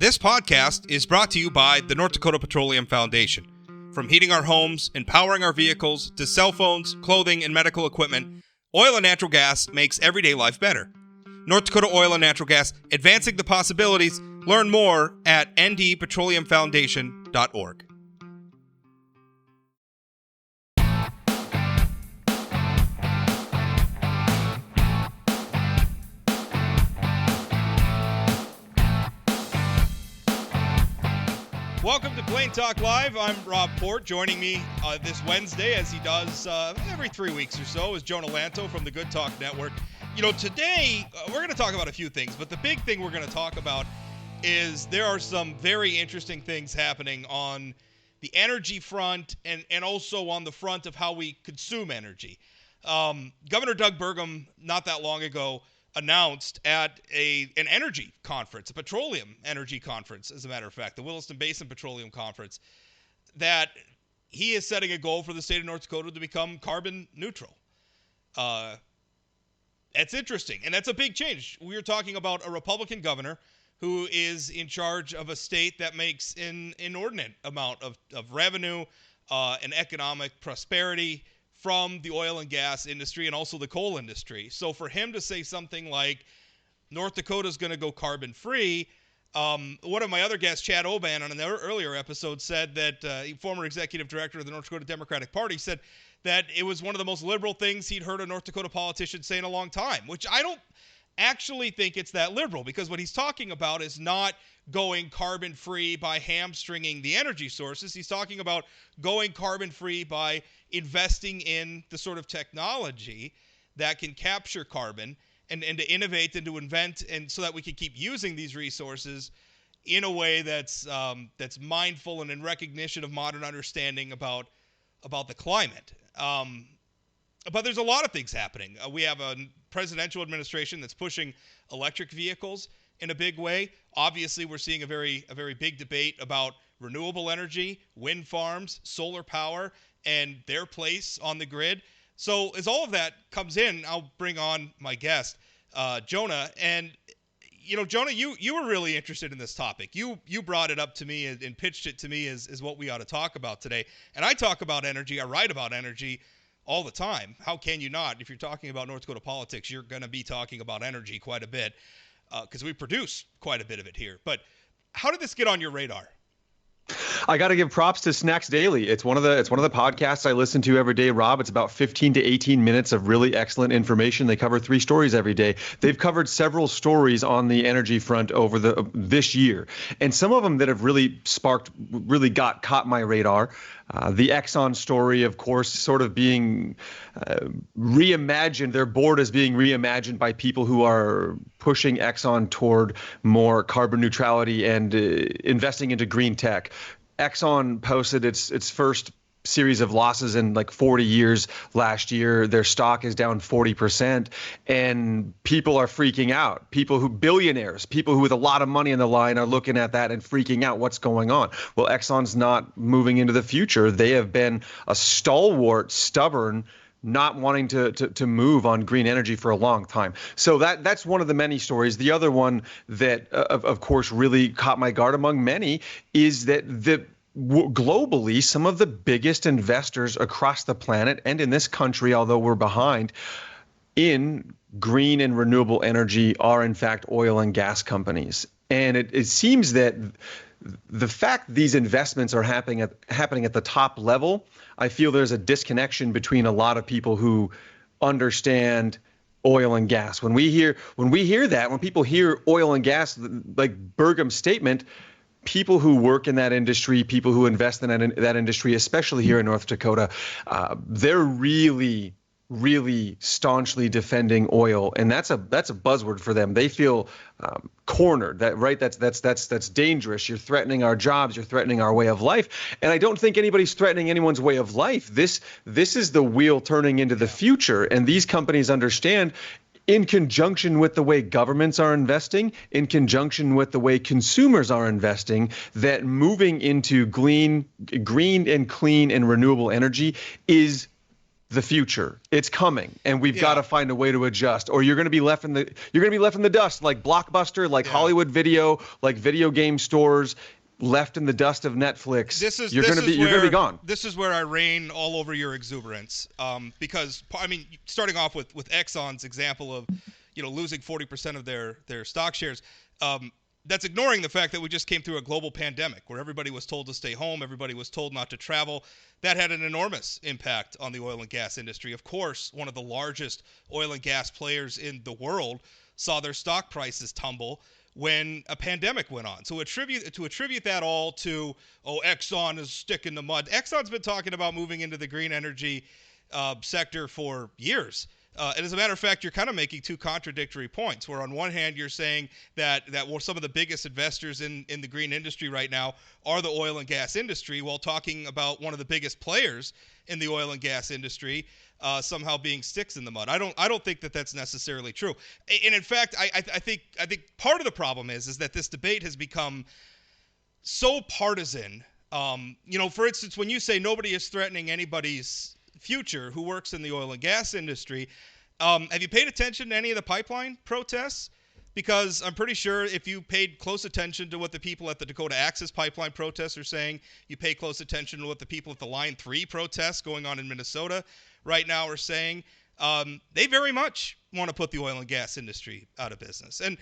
This podcast is brought to you by the North Dakota Petroleum Foundation. From heating our homes and powering our vehicles to cell phones, clothing, and medical equipment, oil and natural gas makes everyday life better. North Dakota Oil and Natural Gas, advancing the possibilities. Learn more at ndpetroleumfoundation.org. Welcome to Plain Talk Live. I'm Rob Port. Joining me this Wednesday, as he does every 3 weeks or so, is Jonah Lantto from the Good Talk Network. You know, today we're going to talk about a few things, but the big thing we're going to talk about is there are some very interesting things happening on the energy front and also on the front of how we consume energy. Governor Doug Burgum, not that long ago, announced at an energy conference, a petroleum energy conference, as a matter of fact, the Williston Basin Petroleum Conference, that he is setting a goal for the state of North Dakota to become carbon neutral. That's interesting, and that's a big change. We are talking about a Republican governor who is in charge of a state that makes an inordinate amount of revenue and economic prosperity from the oil and gas industry and also the coal industry. So for him to say something like North Dakota is going to go carbon free, one of my other guests, Chad Oban, on an earlier episode said that former executive director of the North Dakota Democratic Party said that it was one of the most liberal things he'd heard a North Dakota politician say in a long time, which I don't actually think it's that liberal, because what he's talking about is not going carbon free by hamstringing the energy sources. He's talking about going carbon free by investing in the sort of technology that can capture carbon and to innovate and to invent, and so that we can keep using these resources in a way that's mindful and in recognition of modern understanding about the climate. But there's a lot of things happening. We have a presidential administration that's pushing electric vehicles in a big way. Obviously, we're seeing a very big debate about renewable energy, wind farms, solar power, and their place on the grid. So as all of that comes in, I'll bring on my guest, Jonah. And, you know, Jonah, you were really interested in this topic. You brought it up to me and pitched it to me as what we ought to talk about today. And I talk about energy. I write about energy all the time. How can you not? If you're talking about North Dakota politics, you're going to be talking about energy quite a bit because we produce quite a bit of it here. But how did this get on your radar? I got to give props to Snacks Daily. It's one of the podcasts I listen to every day, Rob. It's about 15 to 18 minutes of really excellent information. They cover 3 stories every day. They've covered several stories on the energy front over this year, and some of them that have really caught my radar. The Exxon story, of course, sort of being reimagined. Their board is being reimagined by people who are pushing Exxon toward more carbon neutrality and investing into green tech. Exxon posted its first series of losses in like 40 years last year. Their stock is down 40%, and people are freaking out. Billionaires, people who with a lot of money on the line are looking at that and freaking out. What's going on? Well, Exxon's not moving into the future. They have been a stalwart, stubborn, not wanting to move on green energy for a long time. So that's one of the many stories. The other one that, of course, really caught my guard among many is that globally, some of the biggest investors across the planet and in this country, although we're behind in green and renewable energy, are in fact oil and gas companies. And it seems that the fact these investments are happening at the top level, I feel there's a disconnection between a lot of people who understand oil and gas. When people hear oil and gas, like Burgum's statement, people who work in that industry, people who invest in that industry, especially here in North Dakota, they're really staunchly defending oil, and that's a buzzword for them. They feel cornered. That's dangerous. You're threatening our jobs. You're threatening our way of life. And I don't think anybody's threatening anyone's way of life. This is the wheel turning into the future, and these companies understand, in conjunction with the way governments are investing, in conjunction with the way consumers are investing, that moving into green and clean and renewable energy is the future. It's coming, and we've Yeah. got to find a way to adjust, or you're going to be left in the dust, like Blockbuster, like Hollywood Video, like video game stores, left in the dust of Netflix. You're going to be gone. This is where I rain all over your exuberance, because I mean, starting off with Exxon's example of, losing 40% of their stock shares. That's ignoring the fact that we just came through a global pandemic where everybody was told to stay home, everybody was told not to travel. That had an enormous impact on the oil and gas industry. Of course, one of the largest oil and gas players in the world saw their stock prices tumble when a pandemic went on. So to attribute that all to, Exxon is stick in the mud. Exxon's been talking about moving into the green energy sector for years. And as a matter of fact, you're kind of making two contradictory points, where on one hand you're saying that some of the biggest investors in the green industry right now are the oil and gas industry, while talking about one of the biggest players in the oil and gas industry somehow being sticks in the mud. I don't think that that's necessarily true. And in fact, I think part of the problem is that this debate has become so partisan. For instance, when you say nobody is threatening anybody's future who works in the oil and gas industry, have you paid attention to any of the pipeline protests? Because I'm pretty sure if you paid close attention to what the people at the Dakota Access Pipeline protests are saying, you pay close attention to what the people at the Line 3 protests going on in Minnesota right now are saying, they very much want to put the oil and gas industry out of business. And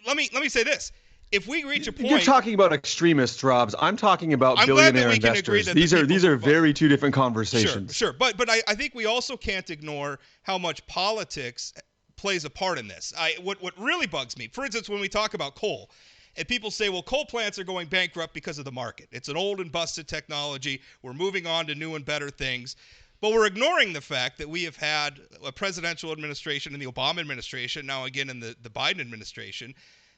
let me say this. If we reach a point, you're talking about extremists, Robs. I'm talking about billionaire investors. These are very two different conversations. Sure. But I think we also can't ignore how much politics plays a part in this. What really bugs me, for instance, when we talk about coal, and people say, well, coal plants are going bankrupt because of the market. It's an old and busted technology. We're moving on to new and better things. But we're ignoring the fact that we have had a presidential administration in the Obama administration, now again in the Biden administration,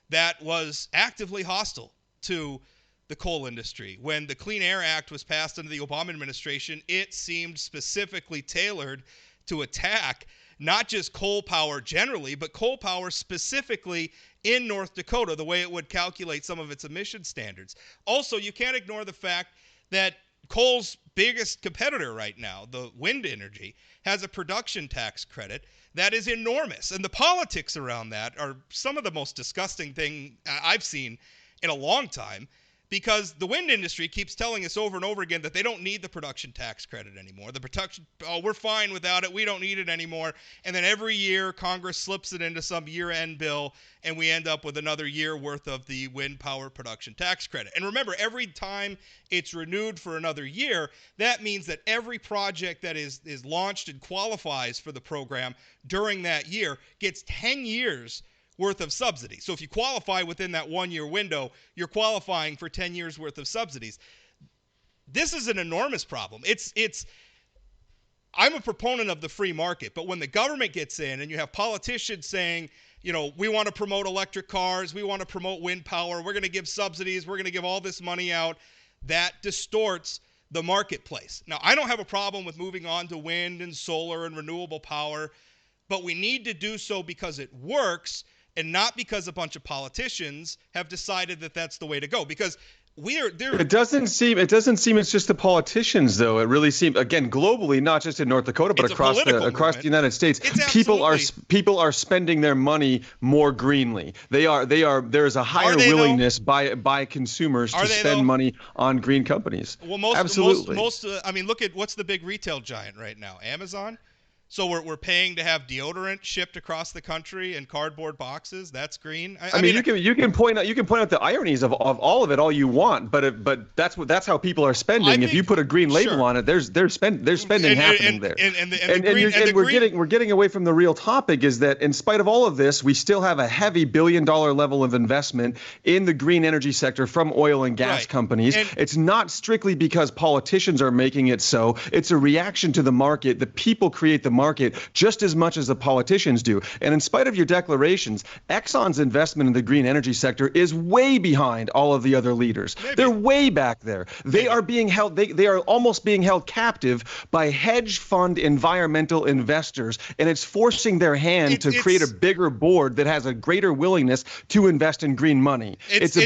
that was actively hostile to the coal industry. When the Clean Air Act was passed under the Obama administration, it seemed specifically tailored to attack not just coal power generally, but coal power specifically in North Dakota, the way it would calculate some of its emission standards. Also, you can't ignore the fact that coal's biggest competitor right now, the wind energy, has a production tax credit that is enormous. And the politics around that are some of the most disgusting thing I've seen in a long time, because the wind industry keeps telling us over and over again that they don't need the production tax credit anymore. We're fine without it. We don't need it anymore. And then every year Congress slips it into some year-end bill, and we end up with another year worth of the wind power production tax credit. And remember, every time it's renewed for another year, that means that every project that is launched and qualifies for the program during that year gets 10 years worth of subsidies. So if you qualify within that 1-year window, you're qualifying for 10 years worth of subsidies. This is an enormous problem. I'm a proponent of the free market, but when the government gets in and you have politicians saying, we want to promote electric cars, we want to promote wind power, we're going to give subsidies, we're going to give all this money out, that distorts the marketplace. Now, I don't have a problem with moving on to wind and solar and renewable power, but we need to do so because it works, and not because a bunch of politicians have decided that that's the way to go. Because it doesn't seem it's just the politicians, though. It really seems, again, globally, not just in North Dakota, but across the United States, people are spending their money more greenly. There is a higher willingness by consumers to spend money on green companies. Well, absolutely. Look at what's the big retail giant right now, Amazon. So we're paying to have deodorant shipped across the country in cardboard boxes. That's green. I mean, you can point out the ironies of all of it all you want, but that's how people are spending. If you put a green label on it, there's spending happening there. We're getting away from the real topic, is that in spite of all of this, we still have a heavy billion-dollar level of investment in the green energy sector from oil and gas companies. And it's not strictly because politicians are making it so. It's a reaction to the market. The people create the market just as much as the politicians do. And in spite of your declarations, Exxon's investment in the green energy sector is way behind all of the other leaders. Maybe. They're way back there. They are being held, they are almost being held captive by hedge fund environmental investors, and it's forcing their hand to create a bigger board that has a greater willingness to invest in green money. It's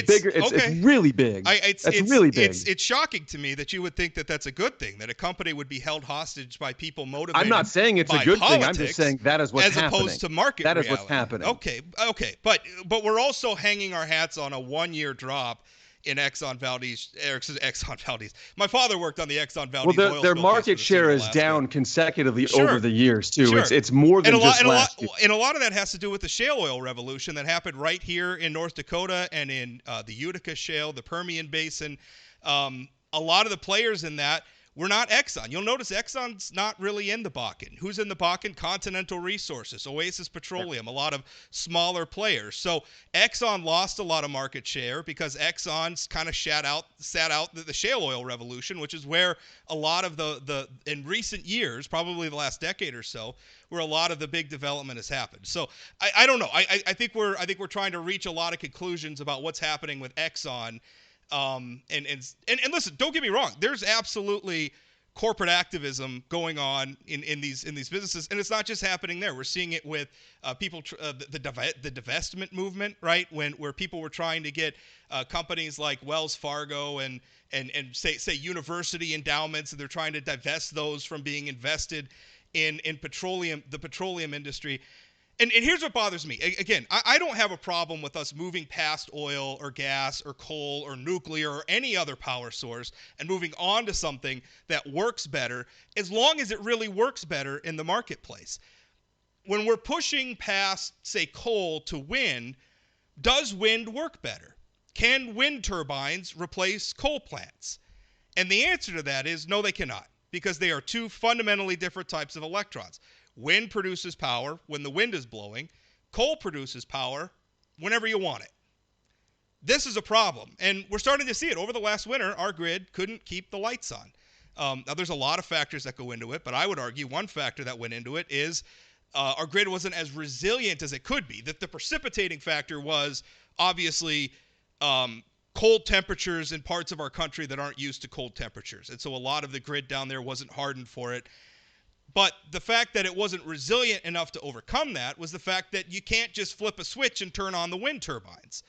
really big. It's really big. It's shocking to me that you would think that that's a good thing, that a company would be held hostage by people motivated. I'm not saying it's a good thing. I'm just saying that is what's happening. As opposed to market reality. That is what's happening. Okay. But we're also hanging our hats on a 1-year drop in Exxon Valdez. My father worked on the Exxon Valdez. Well, their market share is down consecutively over the years too. Sure. It's more than just last year. And a lot of that has to do with the shale oil revolution that happened right here in North Dakota and in the Utica Shale, the Permian Basin. A lot of the players in that were not Exxon. You'll notice Exxon's not really in the Bakken. Who's in the Bakken? Continental Resources, Oasis Petroleum, a lot of smaller players. So Exxon lost a lot of market share because Exxon's kind of sat out the shale oil revolution, which is where a lot of the in recent years, probably the last decade or so, where a lot of the big development has happened. So I don't know. I think we're trying to reach a lot of conclusions about what's happening with Exxon. And listen, don't get me wrong. There's absolutely corporate activism going on in these businesses, and it's not just happening there. We're seeing it with people, the divestment movement, right? Where people were trying to get companies like Wells Fargo and say university endowments, and they're trying to divest those from being invested in petroleum, the petroleum industry. And here's what bothers me. Again, I don't have a problem with us moving past oil or gas or coal or nuclear or any other power source and moving on to something that works better, as long as it really works better in the marketplace. When we're pushing past, say, coal to wind, does wind work better? Can wind turbines replace coal plants? And the answer to that is no, they cannot, because they are two fundamentally different types of electrons. Wind produces power when the wind is blowing. Coal produces power whenever you want it. This is a problem, and we're starting to see it. Over the last winter, our grid couldn't keep the lights on. Now, there's a lot of factors that go into it, but I would argue one factor that went into it is our grid wasn't as resilient as it could be. That the precipitating factor was obviously cold temperatures in parts of our country that aren't used to cold temperatures, and so a lot of the grid down there wasn't hardened for it. But the fact that it wasn't resilient enough to overcome that was the fact that you can't just flip a switch and turn on the wind turbines.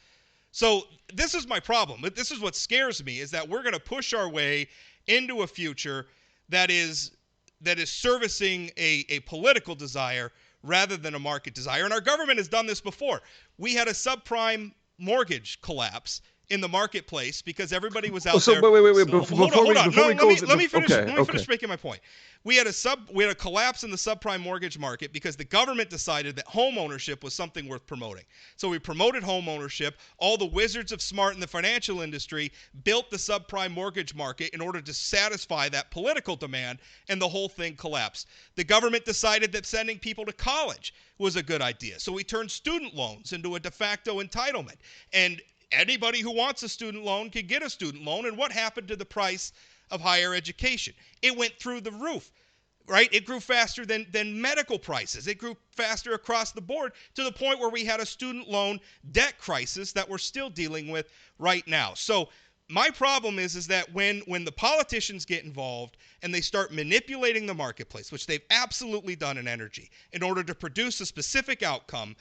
So this is my problem. This is what scares me, is that we're going to push our way into a future that is servicing a political desire rather than a market desire. And our government has done this before. We had a subprime mortgage collapse in the marketplace because everybody was out there. Wait. Let me finish making my point. We had a collapse in the subprime mortgage market because the government decided that home ownership was something worth promoting. So we promoted home ownership. All the wizards of smart in the financial industry built the subprime mortgage market in order to satisfy that political demand, and the whole thing collapsed. The government decided that sending people to college was a good idea. So we turned student loans into a de facto entitlement. And anybody who wants a student loan can get a student loan. And what happened to the price of higher education? It went through the roof, right? It grew faster than medical prices. It grew faster across the board to the point where we had a student loan debt crisis that we're still dealing with right now. So my problem is that when the politicians get involved and they start manipulating the marketplace, which they've absolutely done in energy, in order to produce a specific outcome,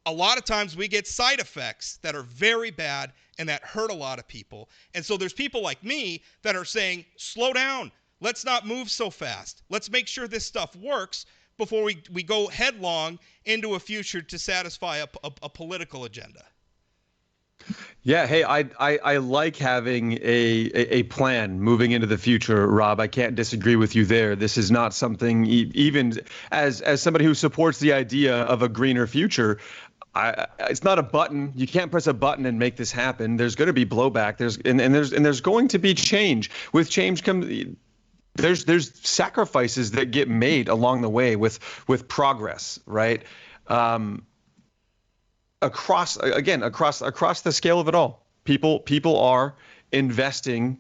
a lot of times we get side effects that are very bad and that hurt a lot of people. And so there's people like me that are saying, slow down. Let's not move so fast. Let's make sure this stuff works before we go headlong into a future to satisfy a political agenda. Yeah, hey, I like having a plan moving into the future, Rob. I can't disagree with you there. This is not something, even as somebody who supports the idea of a greener future, it's not a button. You can't press a button and make this happen. There's going to be blowback. There's going to be change. With change comes there's sacrifices that get made along the way with progress, right? Across the scale of it all, people are investing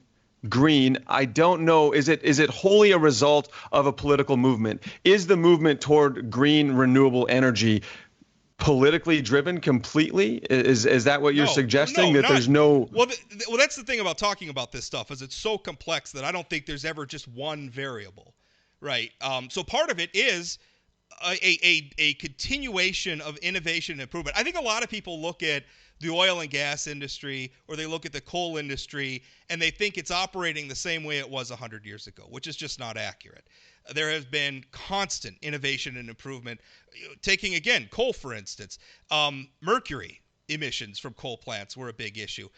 green. I don't know. Is it wholly a result of a political movement? Is the movement toward green renewable energy politically driven completely? Is that what you're suggesting? That there's no. Well, that's the thing about talking about this stuff, is it's so complex that I don't think there's ever just one variable, right? So part of it is a continuation of innovation and improvement. I think a lot of people look at the oil and gas industry, or they look at the coal industry, and they think it's operating the same way it was 100 years ago, which is just not accurate. There has been constant innovation and improvement. Taking, again, coal, for instance, mercury emissions from coal plants were a big issue.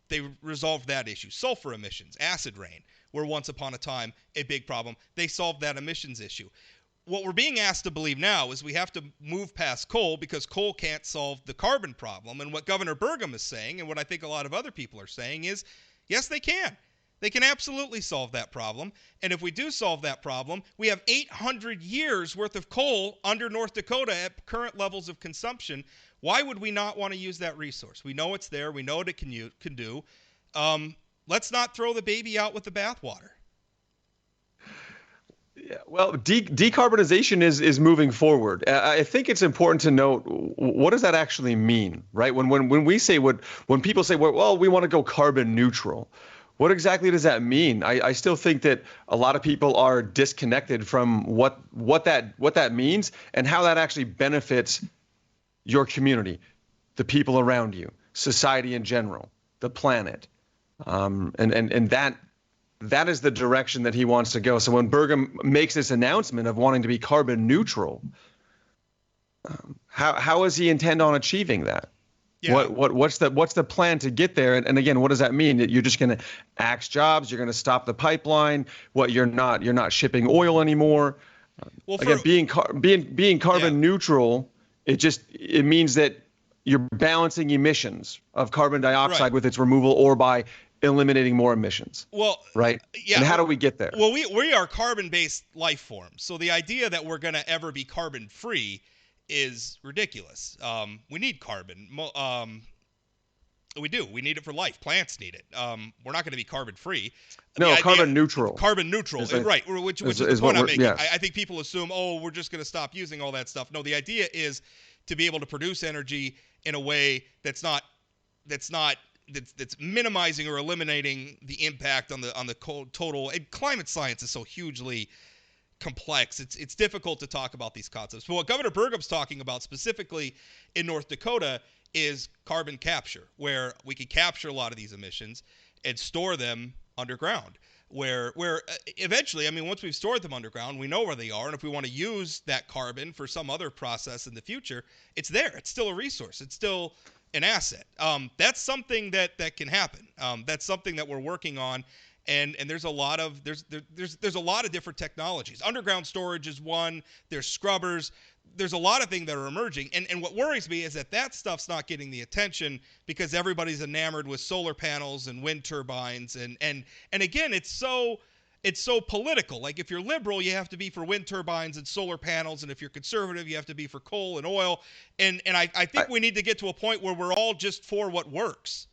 They resolved that issue. Sulfur emissions, acid rain, were once upon a time a big problem. They solved that emissions issue. What we're being asked to believe now is we have to move past coal, because coal can't solve the carbon problem. And what Governor Burgum is saying, and what I think a lot of other people are saying, is yes, they can. They can absolutely solve that problem. And if we do solve that problem, we have 800 years worth of coal under North Dakota at current levels of consumption. Why would we not want to use that resource? We know it's there. We know what it can do. Let's not throw the baby out with the bathwater. Yeah, well, decarbonization is moving forward. I think it's important to note, what does that actually mean, right? When we say when people say, well, we want to go carbon neutral, what exactly does that mean? I still think that a lot of people are disconnected from what that means and how that actually benefits your community, the people around you, society in general, the planet, and that is the direction that he wants to go. So when Burgum makes this announcement of wanting to be carbon neutral, how does he intend on achieving that? Yeah. What's the plan to get there? And again, what does that mean? That you're just going to axe jobs? You're going to stop the pipeline? You're not shipping oil anymore? Well, again, being carbon neutral, it means that you're balancing emissions of carbon dioxide with its removal, or by eliminating more emissions. Well, right? Yeah. And how do we get there? Well, we are carbon-based life forms. So the idea that we're going to ever be carbon-free is ridiculous. We need carbon. We do. We need it for life. Plants need it. We're not going to be carbon-free. No, carbon neutral. Carbon neutral, right, which is the point I'm making. Yes. I think people assume, we're just going to stop using all that stuff. No, the idea is to be able to produce energy in a way that's minimizing or eliminating the impact on the total. And climate science is so hugely complex. It's difficult to talk about these concepts. But what Governor Burgum's talking about specifically in North Dakota is carbon capture, where we can capture a lot of these emissions and store them underground. Where eventually, once we've stored them underground, we know where they are, and if we want to use that carbon for some other process in the future, it's there. It's still a resource. It's still an asset. That's something that can happen. That's something that we're working on, and there's a lot of different technologies. Underground storage is one. There's scrubbers. There's a lot of things that are emerging, and what worries me is that stuff's not getting the attention because everybody's enamored with solar panels and wind turbines, and again, it's so political. Like, if you're liberal, you have to be for wind turbines and solar panels, and if you're conservative, you have to be for coal and oil. And I think we need to get to a point where we're all just for what works.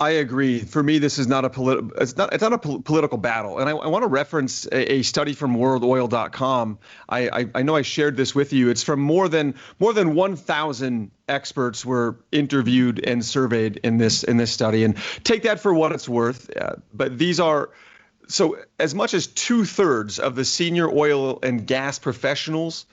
I agree. For me, this is not a political battle. And I want to reference a study from worldoil.com. I know I shared this with you. It's from more than 1,000 experts were interviewed and surveyed in this study. And take that for what it's worth. But these are, so as much as 2/3 of the senior oil and gas professionals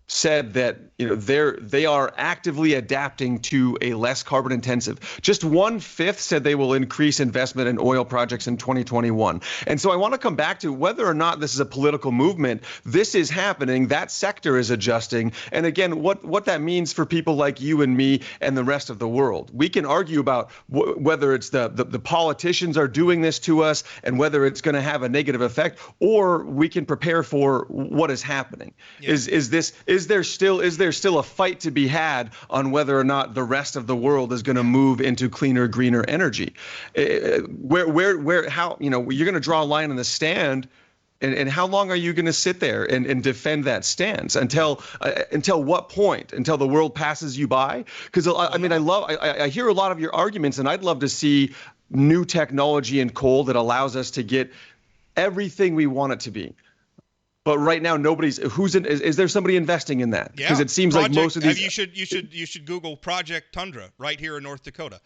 said that they are actively adapting to a less carbon intensive. Just 1/5 said they will increase investment in oil projects in 2021. And so I want to come back to whether or not this is a political movement. This is happening. That sector is adjusting. And again, what that means for people like you and me and the rest of the world. We can argue about whether it's the politicians are doing this to us and whether it's going to have a negative effect, or we can prepare for what is happening. Yeah. Is there still a fight to be had on whether or not the rest of the world is going to move into cleaner, greener energy? How you're going to draw a line in the sand And how long are you going to sit there and defend that stance until what point? Until the world passes you by? Because I mean, I hear a lot of your arguments, and I'd love to see new technology in coal that allows us to get everything we want it to be. But right now, is there somebody investing in that? Yeah, because it seems like most of these. You should Google Project Tundra right here in North Dakota.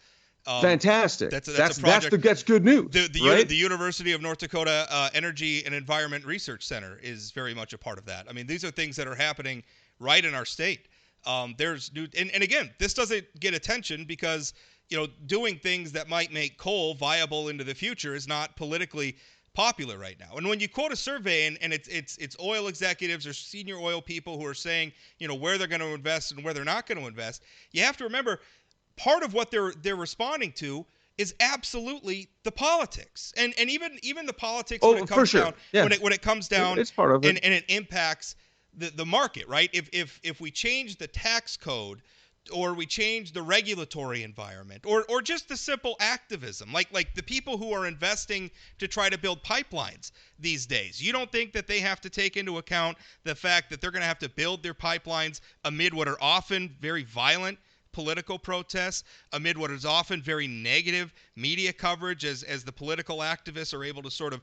Fantastic. That's a project. That's good news. The University of North Dakota Energy and Environment Research Center is very much a part of that. I mean, these are things that are happening right in our state. There's new, and again, this doesn't get attention because doing things that might make coal viable into the future is not politically popular right now. And when you quote a survey and it's oil executives or senior oil people who are saying where they're going to invest and where they're not going to invest, you have to remember part of what they're responding to is absolutely the politics, and even the politics when it comes down. Yeah. When it comes down, it's part of it, and it impacts the market, right? If we change the tax code, or we change the regulatory environment, or just the simple activism, like the people who are investing to try to build pipelines these days, you don't think that they have to take into account the fact that they're going to have to build their pipelines amid what are often very violent political protests, amid what is often very negative media coverage as the political activists are able to sort of,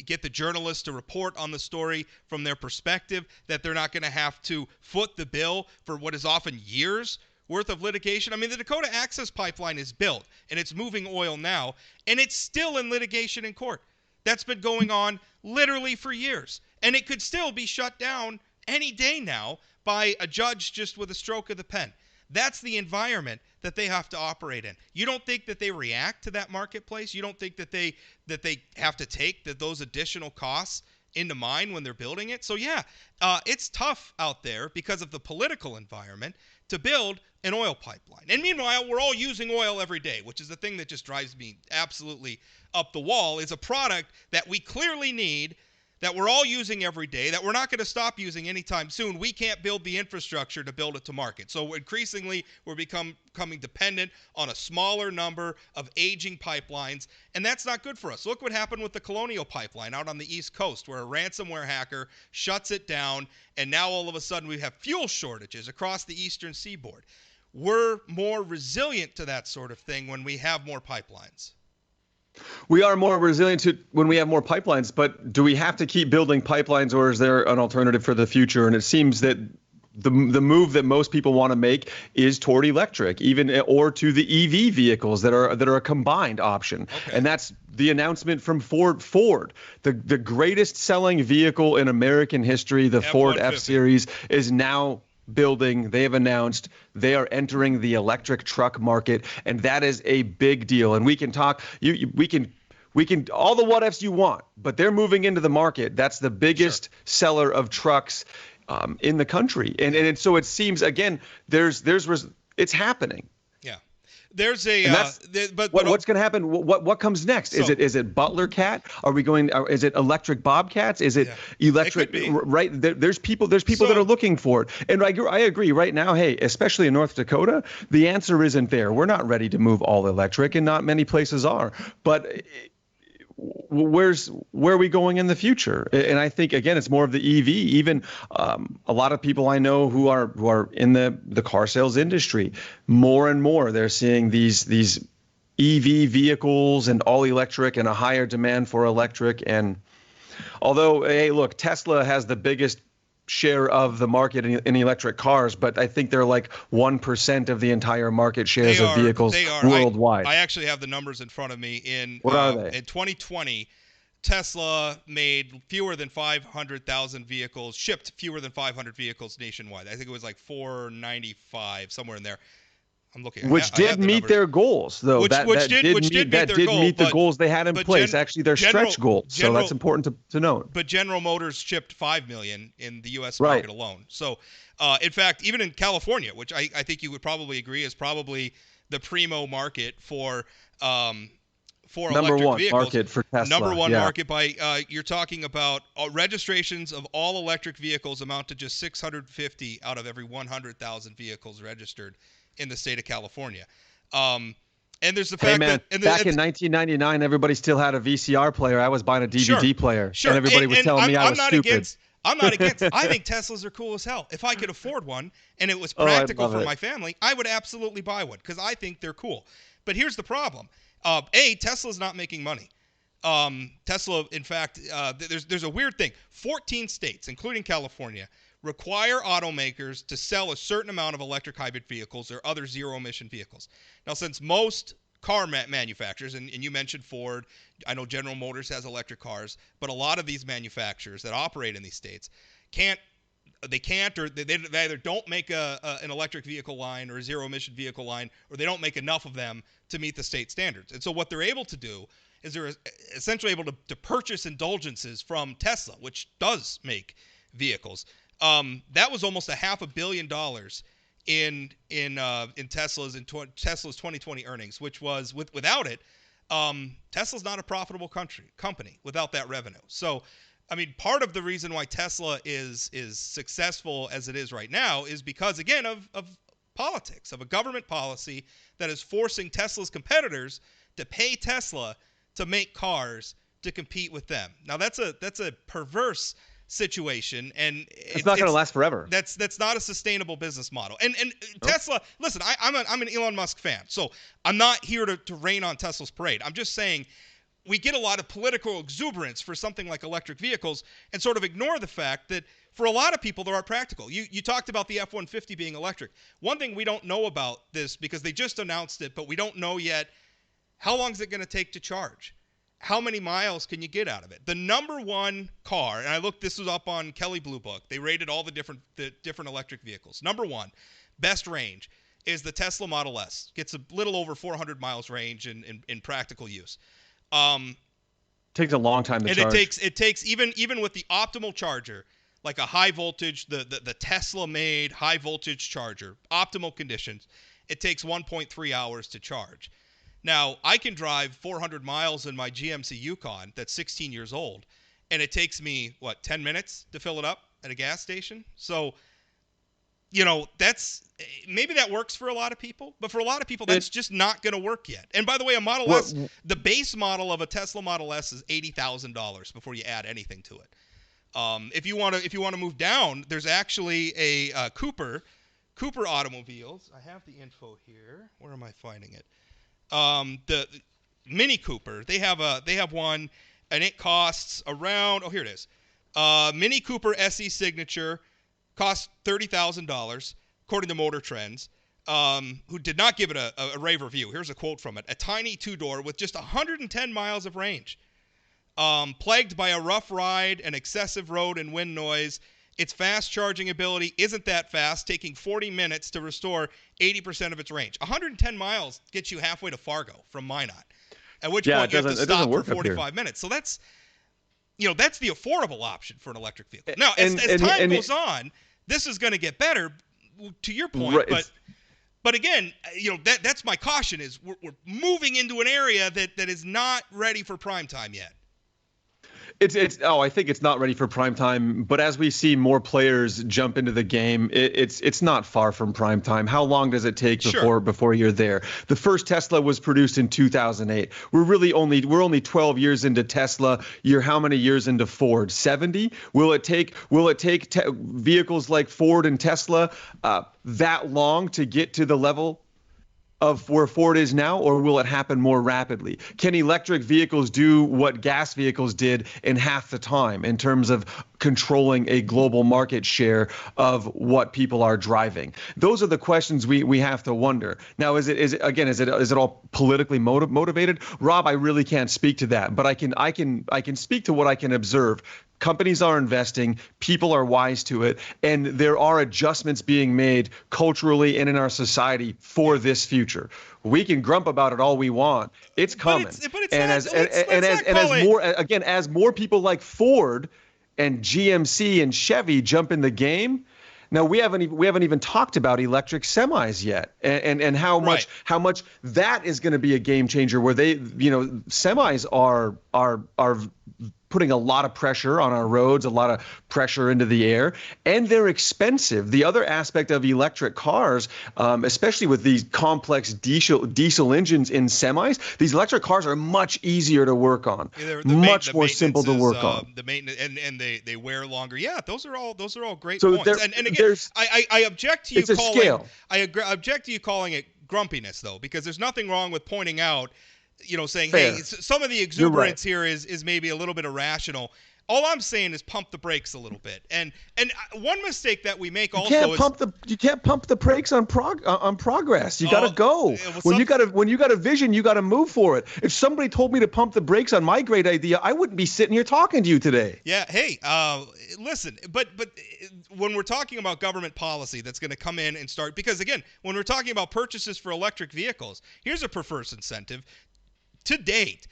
get the journalists to report on the story from their perspective, that they're not going to have to foot the bill for what is often years worth of litigation. I mean, the Dakota Access Pipeline is built, and it's moving oil now, and it's still in litigation in court. That's been going on literally for years, and it could still be shut down any day now by a judge just with a stroke of the pen. That's the environment that they have to operate in. You don't think that they react to that marketplace? You don't think that they have to take those additional costs into mind when they're building it? So yeah, it's tough out there because of the political environment to build an oil pipeline. And meanwhile, we're all using oil every day, which is the thing that just drives me absolutely up the wall. Is a product that we clearly need, that we're all using every day, that we're not going to stop using anytime soon. We can't build the infrastructure to build it to market. So increasingly, we're becoming dependent on a smaller number of aging pipelines, and that's not good for us. Look what happened with the Colonial Pipeline out on the East Coast, where a ransomware hacker shuts it down, and now all of a sudden we have fuel shortages across the eastern seaboard. We're more resilient to that sort of thing when we have more pipelines. We are more resilient to when we have more pipelines, but do we have to keep building pipelines, or is there an alternative for the future? And it seems that the move that most people want to make is toward electric, or to the EV vehicles that are a combined option. Okay. And that's the announcement from Ford. The greatest selling vehicle in American history, the Ford F-Series, is now building. They have announced they are entering the electric truck market, and that is a big deal. And we can talk, we can all the what ifs you want, but they're moving into the market. That's the biggest seller of trucks in the country, and so it seems again it's happening. There's a what's going to happen? What comes next? So, is it Butler Cat? Are we going? Is it electric Bobcats? Is it electric? Right? There's people that are looking for it, and I agree. Right now, hey, especially in North Dakota, the answer isn't there. We're not ready to move all electric, and not many places are. But where are we going in the future? And I think again, it's more of the EV. Even a lot of people I know who are in the car sales industry, more and more they're seeing these EV vehicles and all electric and a higher demand for electric. And although, hey, look, Tesla has the biggest share of the market in electric cars, but I think they're like 1% of the entire market shares of vehicles worldwide. I actually have the numbers in front of me. What are they? In 2020, Tesla made fewer than 500,000 vehicles, shipped fewer than 500 vehicles nationwide. I think it was like 495, somewhere in there. I'm looking. Which did meet their goals, though. That did meet the goals they had in place. Actually, their stretch goals. So that's important to note. But General Motors shipped 5 million in the U.S. market alone. So, in fact, even in California, which I think you would probably agree is probably the primo market for number electric one vehicles. Market for Tesla. Number one market by you're talking about registrations of all electric vehicles amount to just 650 out of every 100,000 vehicles registered in the state of California. And there's the Hey fact man, that back in 1999, everybody still had a VCR player. I was buying a DVD player, sure, and everybody was telling me I was stupid. I'm not against. I think Teslas are cool as hell. If I could afford one and it was Oh, I practical love for it. my family, I would absolutely buy one because I think they're cool. But here's the problem: Tesla's not making money. Tesla, in fact, there's a weird thing. 14 states, including California, require automakers to sell a certain amount of electric hybrid vehicles or other zero-emission vehicles. Now, since most car manufacturers, and you mentioned Ford, I know General Motors has electric cars, but a lot of these manufacturers that operate in these states can't, or they either don't make an electric vehicle line or a zero-emission vehicle line, or they don't make enough of them to meet the state standards. And so what they're able to do is they're essentially able to purchase indulgences from Tesla, which does make vehicles. That was almost $500 million in Tesla's 2020 earnings, which was without it, Tesla's not a profitable company without that revenue. So, I mean, part of the reason why Tesla is successful as it is right now is because, again, of politics, of a government policy that is forcing Tesla's competitors to pay Tesla to make cars to compete with them. Now, that's a perverse situation, and It's not going to last forever. That's not a sustainable business model. And Tesla, listen, I'm an Elon Musk fan, so I'm not here to rain on Tesla's parade. I'm just saying we get a lot of political exuberance for something like electric vehicles and sort of ignore the fact that for a lot of people, they are practical. You talked about the F-150 being electric. One thing we don't know about this, because they just announced it, but we don't know yet, how long is it going to take to charge? How many miles can you get out of it? The number one car, and this was up on Kelley Blue Book. They rated all the different electric vehicles. Number one, best range, is the Tesla Model S. Gets a little over 400 miles range in practical use. Takes a long time to charge. And it takes even with the optimal charger, like a high voltage, the Tesla made high voltage charger, optimal conditions, it takes 1.3 hours to charge. Now, I can drive 400 miles in my GMC Yukon that's 16 years old, and it takes me, 10 minutes to fill it up at a gas station? So, maybe that works for a lot of people, but for a lot of people, that's just not going to work yet. And by the way, a Model S, the base model of a Tesla Model S is $80,000 before you add anything to it. If you want to move down, there's actually a Cooper Automobiles. I have the info here. Where am I finding it? The Mini Cooper, they have one, and it costs around, here it is. Mini Cooper SE Signature costs $30,000, according to Motor Trends, who did not give it a rave review. Here's a quote from it. A tiny two-door with just 110 miles of range. Plagued by a rough ride and excessive road and wind noise, its fast charging ability isn't that fast, taking 40 minutes to restore 80% of its range. 110 miles gets you halfway to Fargo from Minot, at which point you have to stop for 45 minutes. So that's the affordable option for an electric vehicle. Now, as time goes on, this is going to get better, to your point, right, but again, that's my caution is we're moving into an area that is not ready for prime time yet. I think it's not ready for prime time, but as we see more players jump into the game, it's not far from prime time. How long does it take before you're there? The first Tesla was produced in 2008. We're only 12 years into Tesla. You're how many years into Ford? 70? Will it take vehicles like Ford and Tesla that long to get to the level of where Ford is now, or will it happen more rapidly? Can electric vehicles do what gas vehicles did in half the time in terms of controlling a global market share of what people are driving? Those are the questions we have to wonder. Now, is it all politically motivated? Rob, I really can't speak to that, but I can speak to what I can observe. Companies are investing, people are wise to it, and there are adjustments being made culturally and in our society for this future. We can grump about it all we want. It's coming. As more people like Ford and GMC and Chevy jump in the game. Now we haven't even talked about electric semis yet, and how much that is going to be a game changer. Where semis are putting a lot of pressure on our roads, a lot of pressure into the air, and they're expensive. The other aspect of electric cars, especially with these complex diesel engines in semis, these electric cars are much easier to work on, much more simple to work on. The maintenance and they wear longer. Yeah, those are all great So points. And again, I object to you object to you calling it grumpiness though, because there's nothing wrong with pointing out, saying, Fair. hey, some of the exuberance here is maybe a little bit irrational. All I'm saying is pump the brakes a little bit. And one mistake that we make you can't pump the brakes on progress. You got to go. When you got a vision, you got to move for it. If somebody told me to pump the brakes on my great idea, I wouldn't be sitting here talking to you today. Yeah. Hey, listen, but when we're talking about government policy that's going to come in and start, because again, when we're talking about purchases for electric vehicles, here's a perverse incentive. To date,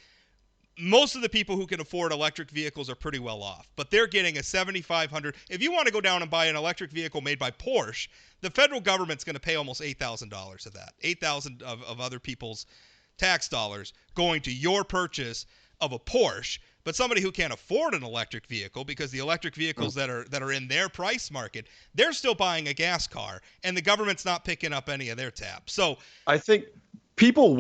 most of the people who can afford electric vehicles are pretty well off, but they're getting a $7,500. If you want to go down and buy an electric vehicle made by Porsche, the federal government's going to pay almost $8,000 of that, $8,000 of other people's tax dollars going to your purchase of a Porsche. But somebody who can't afford an electric vehicle, because the electric vehicles that are in their price market, they're still buying a gas car, and the government's not picking up any of their tab. So I think people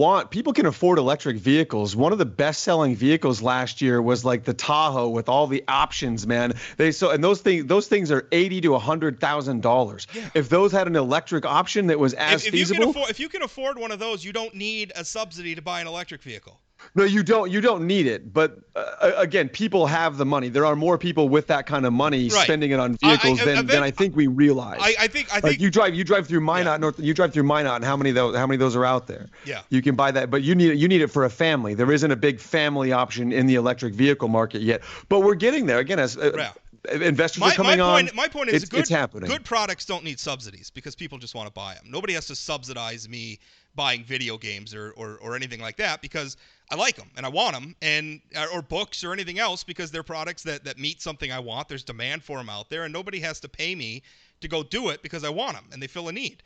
can afford electric vehicles. One of the best-selling vehicles last year was like the Tahoe with all the options, man. And those things are $80,000 to $100,000. Yeah. If those had an electric option that was feasible, if you can afford one of those, you don't need a subsidy to buy an electric vehicle. No, you don't. You don't need it. But again, people have the money. There are more people with that kind of money spending it on vehicles than I think we realize. I think you drive through Minot, you drive through Minot, and how many of those are out there? Yeah, you can buy that, but you need it for a family. There isn't a big family option in the electric vehicle market yet, but we're getting there. Again, as investors are coming on. My point is, it's happening. Good products don't need subsidies because people just want to buy them. Nobody has to subsidize me buying video games or anything like that, because I like them and I want them, or books or anything else, because they're products that meet something I want. There's demand for them out there, and nobody has to pay me to go do it because I want them and they fill a need.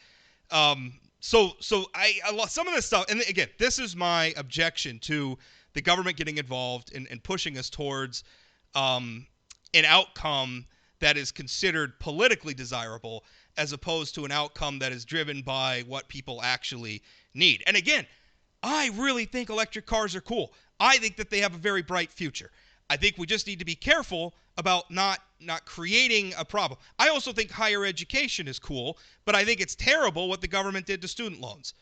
So I some of this stuff, and again, this is my objection to the government getting involved and pushing us towards an outcome that is considered politically desirable, as opposed to an outcome that is driven by what people actually need. And again, I really think electric cars are cool. I think that they have a very bright future. I think we just need to be careful about not creating a problem. I also think higher education is cool, but I think it's terrible what the government did to student loans.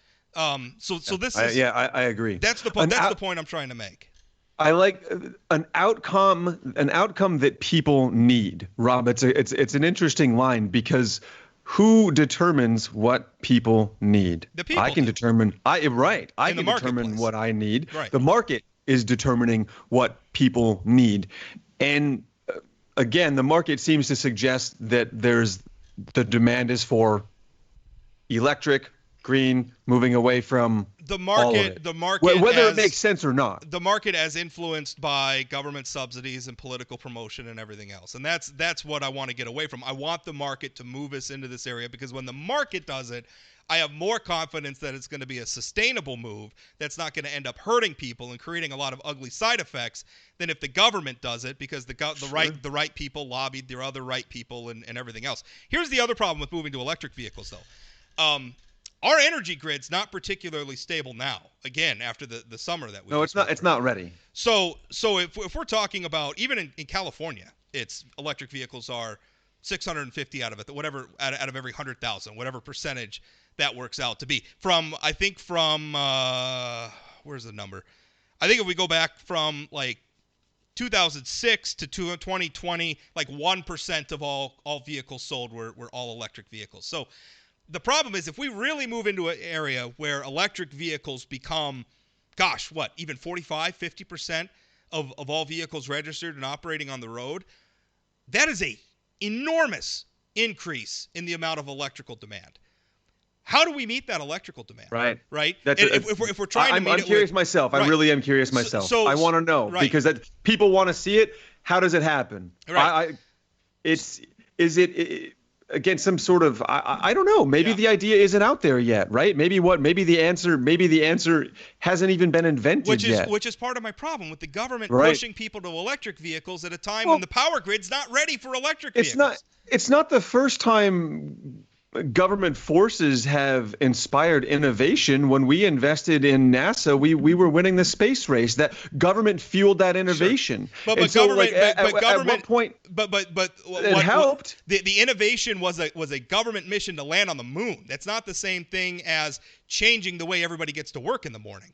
So this is I agree. That's the point. That's the point I'm trying to make. I like an outcome that people need, Rob. It's an interesting line, because who determines what people need? The people. I can determine. I can determine what I need. Right. The market is determining what people need, and again, the market seems to suggest that the demand is for electric, green, moving away from the market. All of it. The market, whether it makes sense or not. The market as influenced by government subsidies and political promotion and everything else, and that's what I want to get away from. I want the market to move us into this area, because when the market does it, I have more confidence that it's going to be a sustainable move that's not going to end up hurting people and creating a lot of ugly side effects than if the government does it, because the right people lobbied their other right people and everything else. Here's the other problem with moving to electric vehicles, though. Our energy grid's not particularly stable now. Again, after the summer that we it's not. It's not ready. So if we're talking about, even in California, it's electric vehicles are 650 out of it, whatever out of every 100,000, whatever percentage that works out to be. Where's the number? I think if we go back from like 2006 to 2020, like 1% of all vehicles sold were all electric vehicles. So the problem is, if we really move into an area where electric vehicles become, even 45, 50% of all vehicles registered and operating on the road, that is a enormous increase in the amount of electrical demand. How do we meet that electrical demand? Right. If we're trying to meet I'm curious myself. I really am curious myself. So I want to know, because people want to see it. How does it happen? Right. again, some sort of, I don't know, maybe the idea isn't out there yet, right? Maybe the answer hasn't even been invented yet. Which is part of my problem with the government Right. pushing people to electric vehicles at a time when the power grid's not ready for electric vehicles. It's not the first time government forces have inspired innovation. When we invested in NASA, we were winning the space race. That government fueled that innovation. Sure. But government, at what point? It helped. The innovation was a government mission to land on the moon. That's not the same thing as changing the way everybody gets to work in the morning.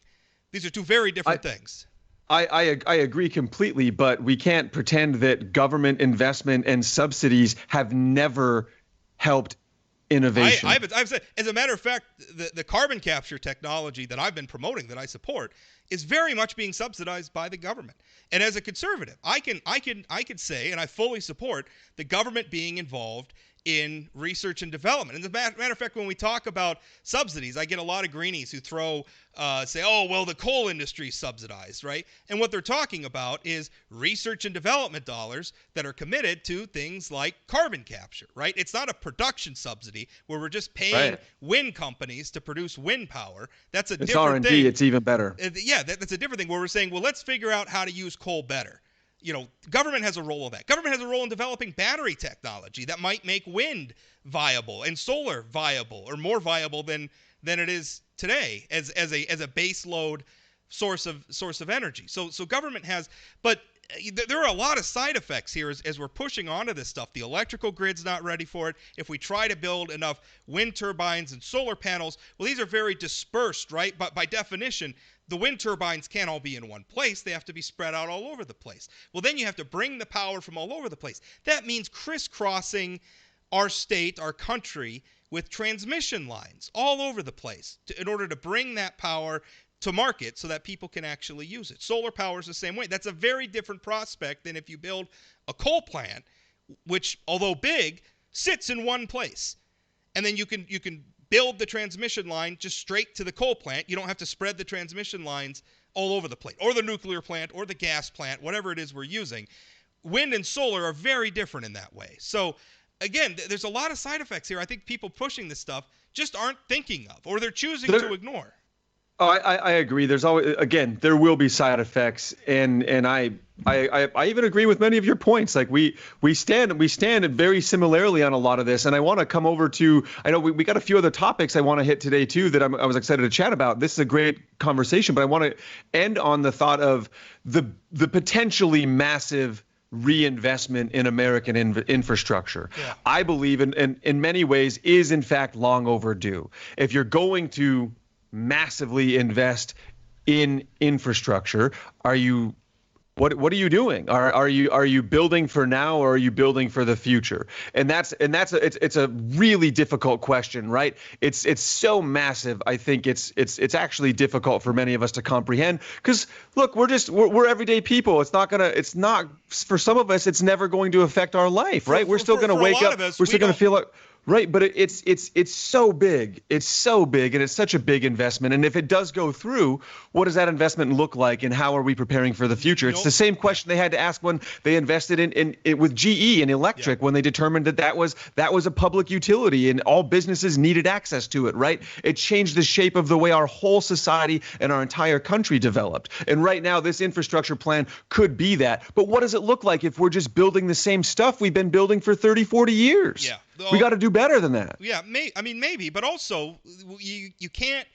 These are two very different things. I agree completely, but we can't pretend that government investment and subsidies have never helped innovation. I've said, as a matter of fact, the carbon capture technology that I've been promoting, that I support, is very much being subsidized by the government. And as a conservative, I can say, and I fully support the government being involved in research and development. And as a matter of fact, when we talk about subsidies, I get a lot of greenies who say, oh, well, the coal industry is subsidized, right? And what they're talking about is research and development dollars that are committed to things like carbon capture, right? It's not a production subsidy where we're just paying wind companies to produce wind power. That's a different thing. It's R&D. It's even better. That's a different thing where we're saying, well, let's figure out how to use coal better. Government has a role in that. Government has a role in developing battery technology that might make wind viable and solar viable, or more viable than it is today as a base load source of energy. So government has, but there are a lot of side effects here as we're pushing onto this stuff. The electrical grid's not ready for it. If we try to build enough wind turbines and solar panels, well, these are very dispersed, right? But by definition, the wind turbines can't all be in one place. They have to be spread out all over the place. Well, then you have to bring the power from all over the place. That means crisscrossing our state, our country, with transmission lines all over the place in order to bring that power to market so that people can actually use it. Solar power is the same way. That's a very different prospect than if you build a coal plant, which, although big, sits in one place. And then you can build the transmission line just straight to the coal plant. You don't have to spread the transmission lines all over the place, or the nuclear plant, or the gas plant, whatever it is we're using. Wind and solar are very different in that way. So, again, there's a lot of side effects here. I think people pushing this stuff just aren't thinking of, or they're choosing to ignore. Oh, I agree. There's always, again, there will be side effects, and I even agree with many of your points. Like we stand very similarly on a lot of this, and I want to come over to, I know we got a few other topics I want to hit today too that I was excited to chat about. This is a great conversation, but I want to end on the thought of the potentially massive reinvestment in American infrastructure. Yeah. I believe in many ways is in fact long overdue. If you're going to massively invest in infrastructure, what are you doing? Are you building for now, or are you building for the future? And it's a really difficult question, right? It's so massive. I think it's actually difficult for many of us to comprehend, because look, we're everyday people. It's not for some of us, it's never going to affect our life, right? We're still going to wake up. We're still going to feel like. Right, but it's so big. It's so big, and it's such a big investment. And if it does go through, what does that investment look like, and how are we preparing for the future? It's the same question they had to ask when they invested in with GE and electric, when they determined that was a public utility and all businesses needed access to it, right? It changed the shape of the way our whole society and our entire country developed. And right now, this infrastructure plan could be that. But what does it look like if we're just building the same stuff we've been building for 30, 40 years? Yeah. We got to do better than that. Yeah, maybe, but also you can't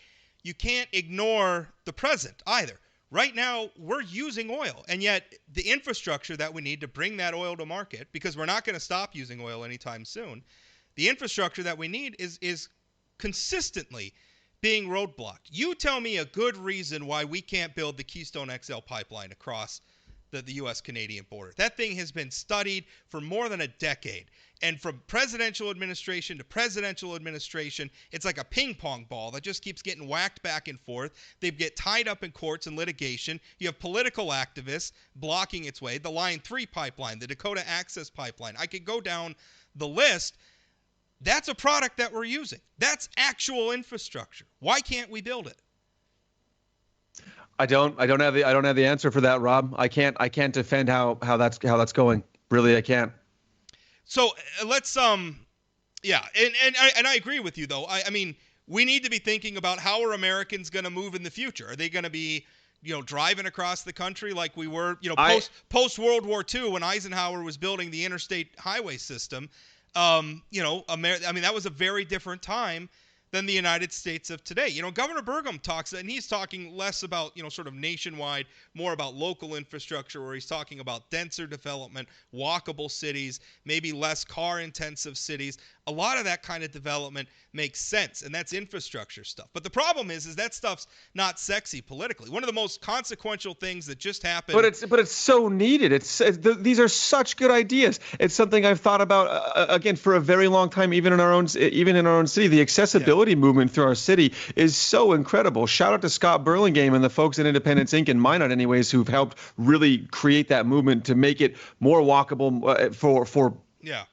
ignore the present either. Right now, we're using oil, and yet the infrastructure that we need to bring that oil to market, because we're not going to stop using oil anytime soon, the infrastructure that we need is consistently being roadblocked. You tell me a good reason why we can't build the Keystone XL pipeline across the U.S.-Canadian border. That thing has been studied for more than a decade. And from presidential administration to presidential administration, it's like a ping pong ball that just keeps getting whacked back and forth. They get tied up in courts and litigation. You have political activists blocking its way. The Line 3 pipeline, the Dakota Access Pipeline. I could go down the list. That's a product that we're using. That's actual infrastructure. Why can't we build it? I don't have the answer for that, Rob. I can't defend how that's going. Really, I can't. So let's Yeah, and I agree with you though. I mean, we need to be thinking about how are Americans going to move in the future? Are they going to be, driving across the country like we were, post World War II when Eisenhower was building the interstate highway system? I mean, that was a very different time than the United States of today. Governor Burgum talks, and he's talking less about, sort of nationwide, more about local infrastructure, where he's talking about denser development, walkable cities, maybe less car-intensive cities. A lot of that kind of development makes sense, and that's infrastructure stuff. But the problem is that stuff's not sexy politically. One of the most consequential things that just happened. But it's so needed. These are such good ideas. It's something I've thought about again for a very long time, even in our own city. The accessibility movement through our city is so incredible. Shout out to Scott Burlingame and the folks at Independence Inc. and Minot, anyways, who've helped really create that movement to make it more walkable for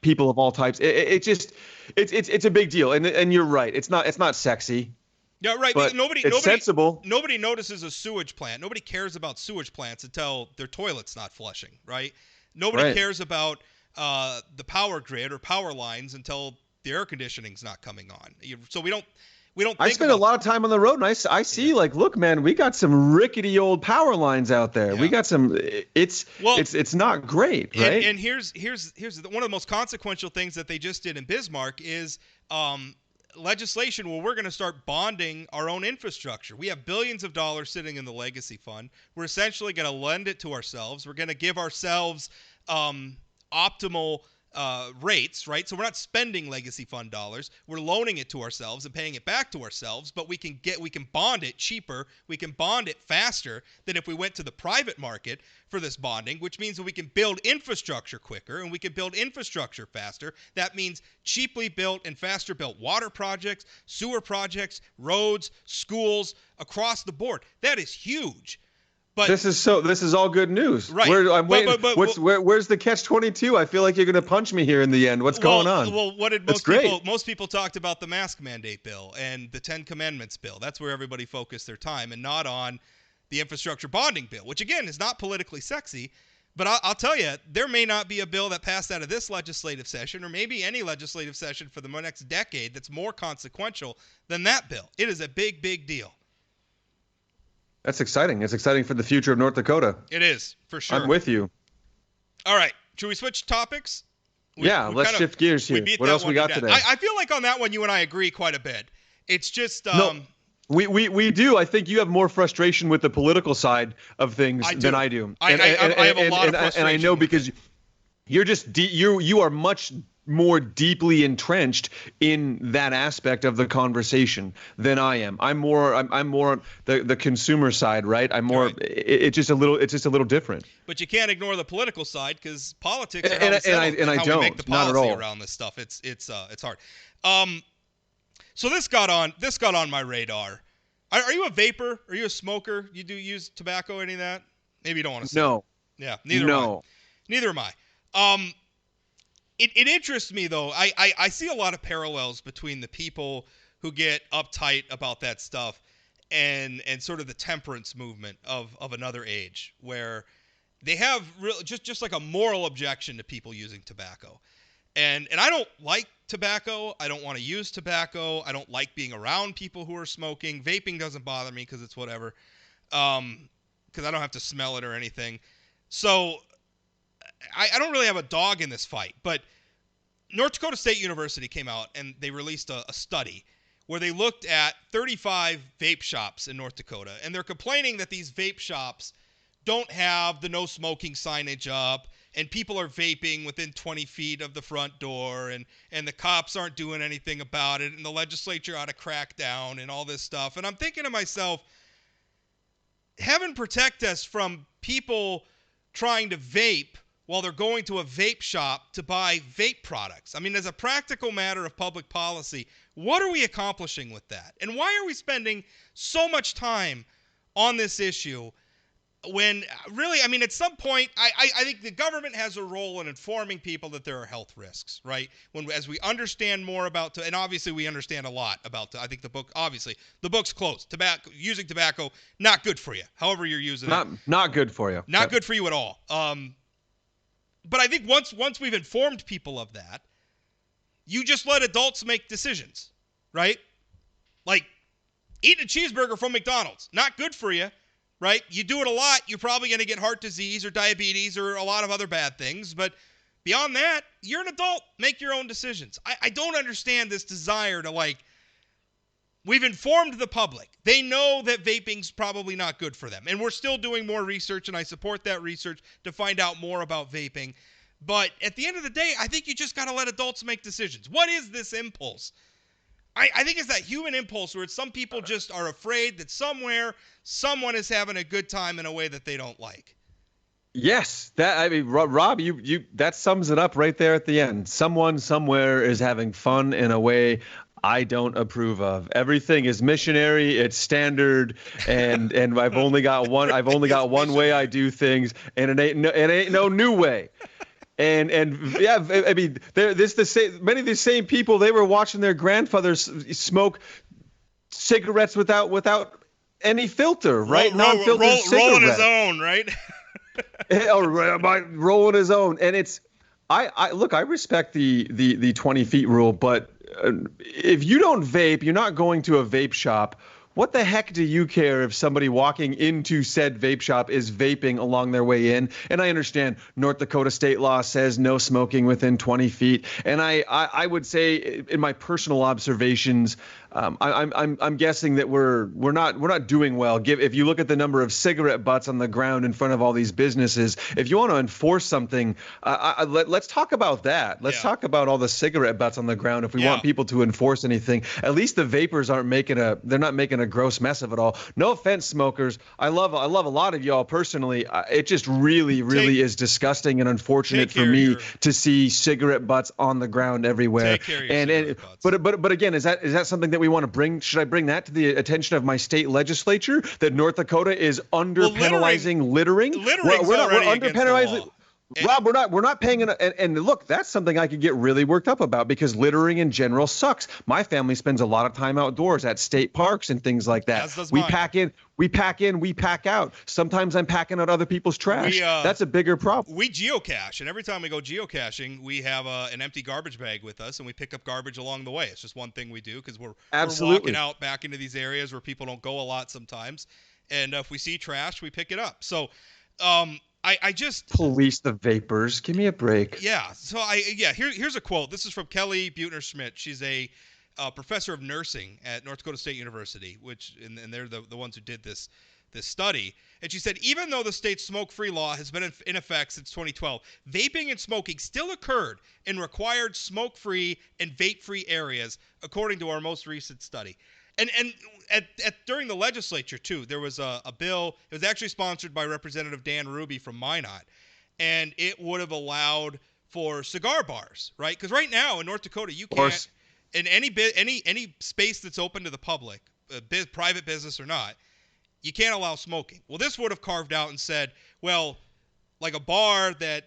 people of all types. It's a big deal, and you're right. It's not sexy. Yeah, right. But nobody sensible. Nobody notices a sewage plant. Nobody cares about sewage plants until their toilet's not flushing, right? Nobody cares about the power grid or power lines until the air conditioning's not coming on. So we don't. I spend a lot of time on the road, and I see look, man, we got some rickety old power lines out there. Yeah. We got some. It's not great, right? And here's one of the most consequential things that they just did in Bismarck is legislation where we're going to start bonding our own infrastructure. We have billions of dollars sitting in the legacy fund. We're essentially going to lend it to ourselves. We're going to give ourselves optimal rates, right? So we're not spending legacy fund dollars. We're loaning it to ourselves and paying it back to ourselves, but we can bond it cheaper. We can bond it faster than if we went to the private market for this bonding, which means that we can build infrastructure quicker and we can build infrastructure faster. That means cheaply built and faster built water projects, sewer projects, roads, schools across the board. That is huge. But this is all good news. Right. I'm waiting. Where's the catch-22? I feel like you're going to punch me here in the end. What's going on? Well, what did most people talked about the mask mandate bill and the 10 Commandments bill. That's where everybody focused their time and not on the infrastructure bonding bill, which again is not politically sexy. But I'll tell you, there may not be a bill that passed out of this legislative session or maybe any legislative session for the next decade that's more consequential than that bill. It is a big, big deal. That's exciting. It's exciting for the future of North Dakota. It is, for sure. I'm with you. All right. Should we switch topics? Let's shift gears here. What else we got today? I feel like on that one, you and I agree quite a bit. It's just... No, we do. I think you have more frustration with the political side of things than I do. I have a lot of frustration. And I know because you are much more deeply entrenched in that aspect of the conversation than I am. I'm more the consumer side, right? I'm more. Right. It's just a little different. But you can't ignore the political side because politics are I don't make the policy not at all around this stuff. It's hard. So this got on my radar. Are you a vapor? Are you a smoker? You do use tobacco? Any of that? Maybe you don't want to say. No. Yeah. Neither am I. It interests me, though. I see a lot of parallels between the people who get uptight about that stuff and sort of the temperance movement of another age, where they have just like a moral objection to people using tobacco. And I don't like tobacco. I don't want to use tobacco. I don't like being around people who are smoking. Vaping doesn't bother me because it's whatever, because I don't have to smell it or anything. So I don't really have a dog in this fight, but North Dakota State University came out and they released a study where they looked at 35 vape shops in North Dakota, and they're complaining that these vape shops don't have the no smoking signage up, and people are vaping within 20 feet of the front door, and the cops aren't doing anything about it, and the legislature ought to crack down and all this stuff. And I'm thinking to myself, heaven protect us from people trying to vape while they're going to a vape shop to buy vape products. I mean, as a practical matter of public policy, what are we accomplishing with that? And why are we spending so much time on this issue when really, I mean, at some point, I think the government has a role in informing people that there are health risks, right? As we understand more about, and obviously we understand a lot about, I think the book's closed. Using tobacco, not good for you. However you're using it. Not good for you. Not good for you at all. But I think once we've informed people of that, you just let adults make decisions, right? Like eating a cheeseburger from McDonald's, not good for you, right? You do it a lot, you're probably going to get heart disease or diabetes or a lot of other bad things. But beyond that, you're an adult. Make your own decisions. I don't understand this desire to, like, we've informed the public. They know that vaping's probably not good for them. And we're still doing more research, and I support that research to find out more about vaping. But at the end of the day, I think you just got to let adults make decisions. What is this impulse? I think it's that human impulse where some people just are afraid that somewhere someone is having a good time in a way that they don't like. Yes, Rob, you that sums it up right there at the end. Someone somewhere is having fun in a way I don't approve of. Everything is missionary, it's standard, and I've only got one way I do things, and it ain't no new way. And yeah, I mean, many of these same people, they were watching their grandfathers smoke cigarettes without any filter, right? Non-filtered cigarette. Rolling his own, right? Rolling his own. And it's, I respect the 20 feet rule, but if you don't vape, you're not going to a vape shop. What the heck do you care if somebody walking into said vape shop is vaping along their way in? And I understand North Dakota state law says no smoking within 20 feet. And I would say, in my personal observations, I'm guessing that we're not doing well. If you look at the number of cigarette butts on the ground in front of all these businesses, if you want to enforce something, let's talk about that. Let's talk about all the cigarette butts on the ground. If we want people to enforce anything, at least the vapors they're not making a gross mess of it all. No offense, smokers. I love a lot of y'all personally. It just really is disgusting and unfortunate for me to see cigarette butts on the ground everywhere. But again, is that something that we want to bring? Should I bring that to the attention of my state legislature, that North Dakota is under penalizing littering? We're under penalizing. Rob, we're not paying and look, that's something I could get really worked up about, because littering in general sucks. My family spends a lot of time outdoors at state parks and things like that. We pack in, we pack out. Sometimes I'm packing out other people's trash. That's a bigger problem. We geocache, and every time we go geocaching, we have an empty garbage bag with us, and we pick up garbage along the way. It's just one thing we do, because we're walking out back into these areas where people don't go a lot sometimes. And if we see trash, we pick it up. So I just police the vapors. Give me a break. Yeah. So here's a quote. This is from Kelly Buettner-Schmidt. She's a professor of nursing at North Dakota State University, and they're the ones who did this study. And she said, even though the state's smoke-free law has been in effect since 2012, vaping and smoking still occurred in required smoke-free and vape-free areas, according to our most recent study. And during the legislature, too, there was a bill. It was actually sponsored by Representative Dan Ruby from Minot, and it would have allowed for cigar bars, right? Because right now in North Dakota, you can't, in any space that's open to the public, private business or not, you can't allow smoking. Well, this would have carved out and said, well, like a bar that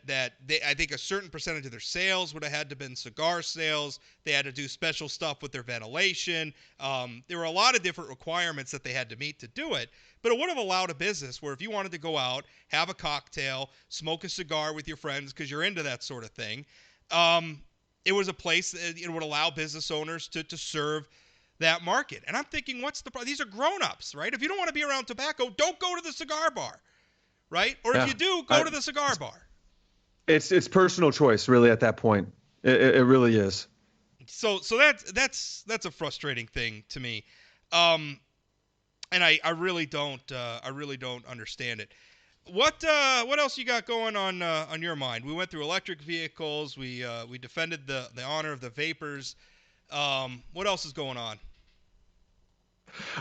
I think a certain percentage of their sales would have had to been cigar sales. They had to do special stuff with their ventilation. There were a lot of different requirements that they had to meet to do it. But it would have allowed a business where if you wanted to go out, have a cocktail, smoke a cigar with your friends because you're into that sort of thing, it was a place that it would allow business owners to serve that market. And I'm thinking, these are grown-ups, right? If you don't want to be around tobacco, don't go to the cigar bar. Right? Or if you do, go to the cigar bar. It's personal choice, really, at that point. It really is. So that's a frustrating thing to me, and I really don't understand it. What else you got going on your mind? We went through electric vehicles. We defended the honor of the vapers. What else is going on?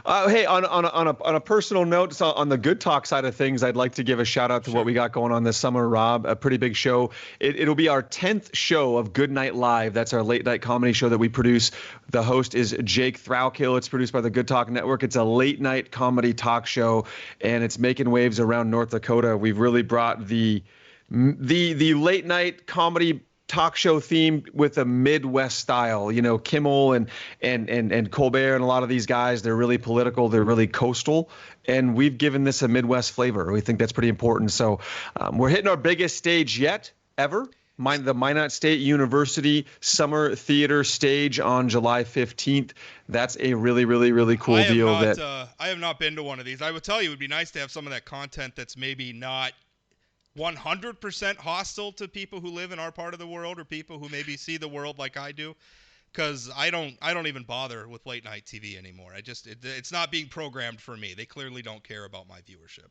Hey, on a personal note, so on the Good Talk side of things, I'd like to give a shout out to what we got going on this summer, Rob. A pretty big show. It'll be our 10th show of Good Night Live. That's our late night comedy show that we produce. The host is Jake Throwkill. It's produced by the Good Talk Network. It's a late night comedy talk show, and it's making waves around North Dakota. We've really brought the late night comedy talk show theme with a Midwest style. You know, Kimmel and Colbert and a lot of these guys, they're really political, they're really coastal, and we've given this a Midwest flavor. We think that's pretty important. So we're hitting our biggest stage yet ever. The Minot State University Summer Theater Stage on July 15th. That's a really, really, really cool deal. I have not been to one of these. I would tell you it would be nice to have some of that content that's maybe not 100% hostile to people who live in our part of the world or people who maybe see the world like I do. Because I don't even bother with late night TV anymore. It's not being programmed for me. They clearly don't care about my viewership.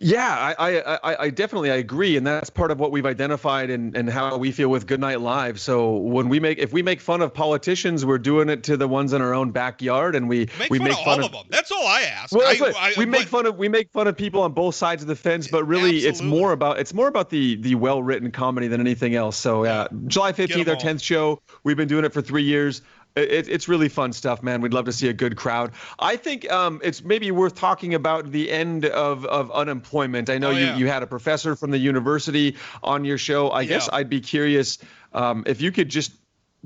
Yeah, I definitely agree, and that's part of what we've identified and how we feel with Good Night Live. So if we make fun of politicians, we're doing it to the ones in our own backyard, and we make fun of all of them. That's all I ask. Well, we make fun of people on both sides of the fence, but really it's more about the well-written comedy than anything else. So July 15th, our 10th show. We've been doing it for 3 years. It's really fun stuff, man. We'd love to see a good crowd. I think it's maybe worth talking about the end of unemployment. I know you had a professor from the university on your show. I guess I'd be curious if you could just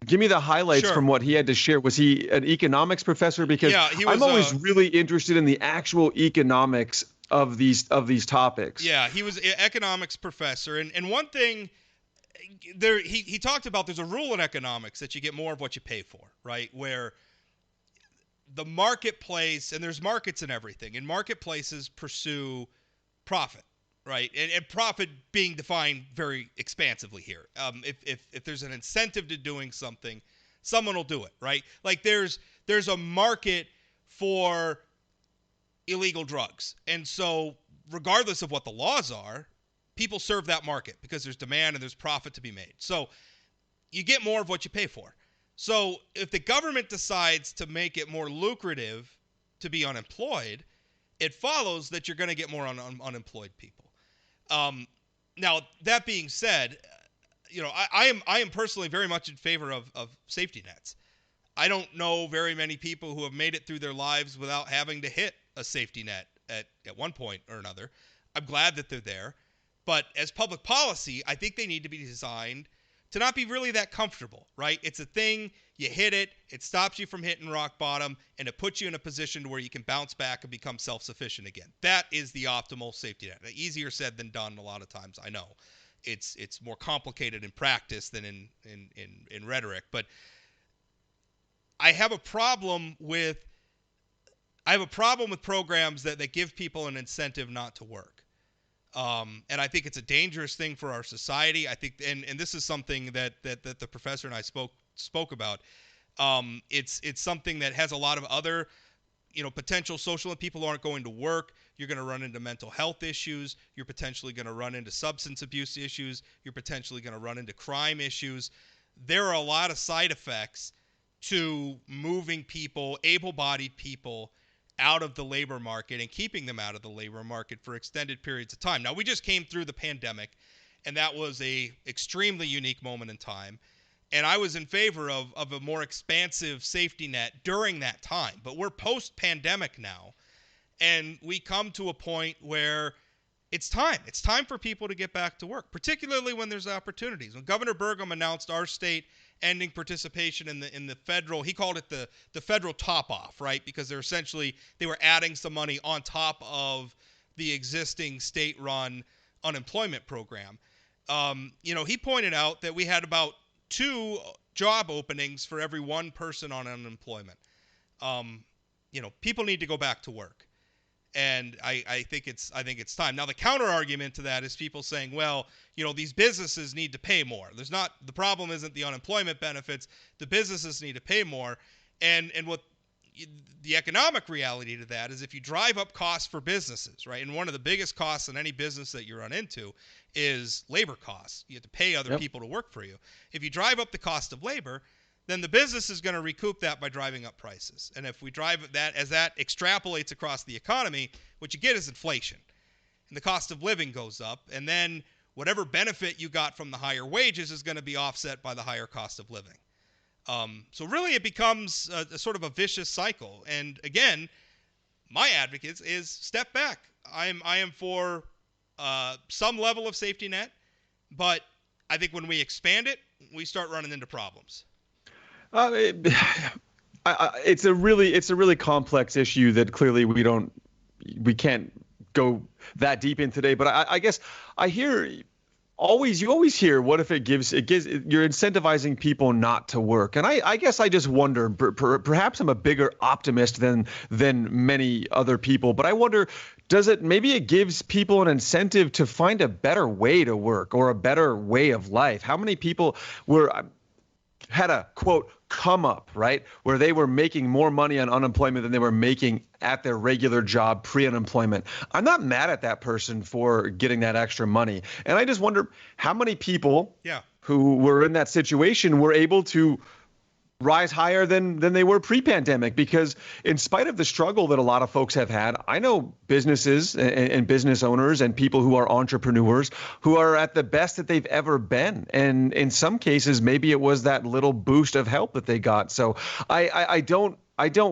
give me the highlights from what he had to share. Was he an economics professor? Because I'm always really interested in the actual economics of these topics. Yeah, he was an economics professor. And one thing he talked about, there's a rule in economics that you get more of what you pay for, right? Where the marketplace, and there's markets in everything, and marketplaces pursue profit, right? And profit being defined very expansively here. If there's an incentive to doing something, someone will do it, right? Like there's a market for illegal drugs. And so regardless of what the laws are, people serve that market because there's demand and there's profit to be made. So you get more of what you pay for. So if the government decides to make it more lucrative to be unemployed, it follows that you're going to get more unemployed people. Now, that being said, I am personally very much in favor of safety nets. I don't know very many people who have made it through their lives without having to hit a safety net at one point or another. I'm glad that they're there. But as public policy, I think they need to be designed to not be really that comfortable, right? It's a thing, you hit it, it stops you from hitting rock bottom, and it puts you in a position to where you can bounce back and become self-sufficient again. That is the optimal safety net. Easier said than done a lot of times, I know. It's more complicated in practice than in rhetoric. But I have a problem with programs that give people an incentive not to work. And I think it's a dangerous thing for our society. I think, and this is something that the professor and I spoke about. It's something that has a lot of other, potential social. And people aren't going to work. You're going to run into mental health issues. You're potentially going to run into substance abuse issues. You're potentially going to run into crime issues. There are a lot of side effects to moving people, able-bodied people, out of the labor market and keeping them out of the labor market for extended periods of time. Now, we just came through the pandemic, and that was a extremely unique moment in time. And I was in favor of a more expansive safety net during that time. But we're post-pandemic now, and we come to a point where it's time. It's time for people to get back to work, particularly when there's opportunities. When Governor Burgum announced our state ending participation in the federal, he called it the federal top-off, right? Because they were adding some money on top of the existing state-run unemployment program. He pointed out that we had about 2 job openings for every 1 person on unemployment. People need to go back to work. And I think it's time. Now, the counter argument to that is people saying, well, these businesses need to pay more. The problem isn't the unemployment benefits. The businesses need to pay more. And what the economic reality to that is if you drive up costs for businesses, right? And one of the biggest costs in any business that you run into is labor costs. You have to pay other people to work for you. If you drive up the cost of labor, then the business is going to recoup that by driving up prices. And if we drive that, as that extrapolates across the economy, what you get is inflation. And the cost of living goes up, and then whatever benefit you got from the higher wages is going to be offset by the higher cost of living. So really it becomes a sort of a vicious cycle. And again, my advocate is step back. I am for some level of safety net, but I think when we expand it, we start running into problems. It's a really complex issue that clearly we can't go that deep in today. But I guess I hear you always hear, what if you're incentivizing people not to work. And I guess I just wonder, perhaps I'm a bigger optimist than many other people, but I wonder, maybe it gives people an incentive to find a better way to work or a better way of life. How many people had a quote come up, right, where they were making more money on unemployment than they were making at their regular job pre-unemployment? I'm not mad at that person for getting that extra money. And I just wonder how many people who were in that situation were able to rise higher than they were pre-pandemic, because in spite of the struggle that a lot of folks have had, I know businesses and business owners and people who are entrepreneurs who are at the best that they've ever been. And in some cases, maybe it was that little boost of help that they got. So I don't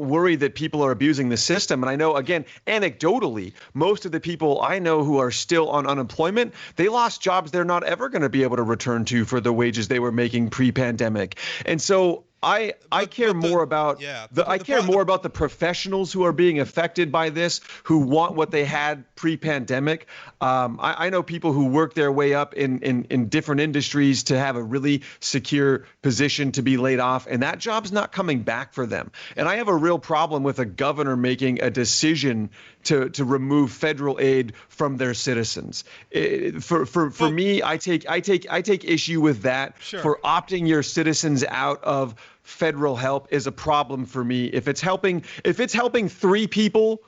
worry that people are abusing the system. And I know, again, anecdotally, most of the people I know who are still on unemployment, they lost jobs they're not ever going to be able to return to for the wages they were making pre-pandemic. And so I care more about the professionals who are being affected by this, who want what they had pre-pandemic. I know people who work their way up in different industries to have a really secure position to be laid off, and that job's not coming back for them. And I have a real problem with a governor making a decision to remove federal aid from their citizens. For me, I take issue with that. Sure. For opting your citizens out of federal help is a problem for me. If it's helping 3 people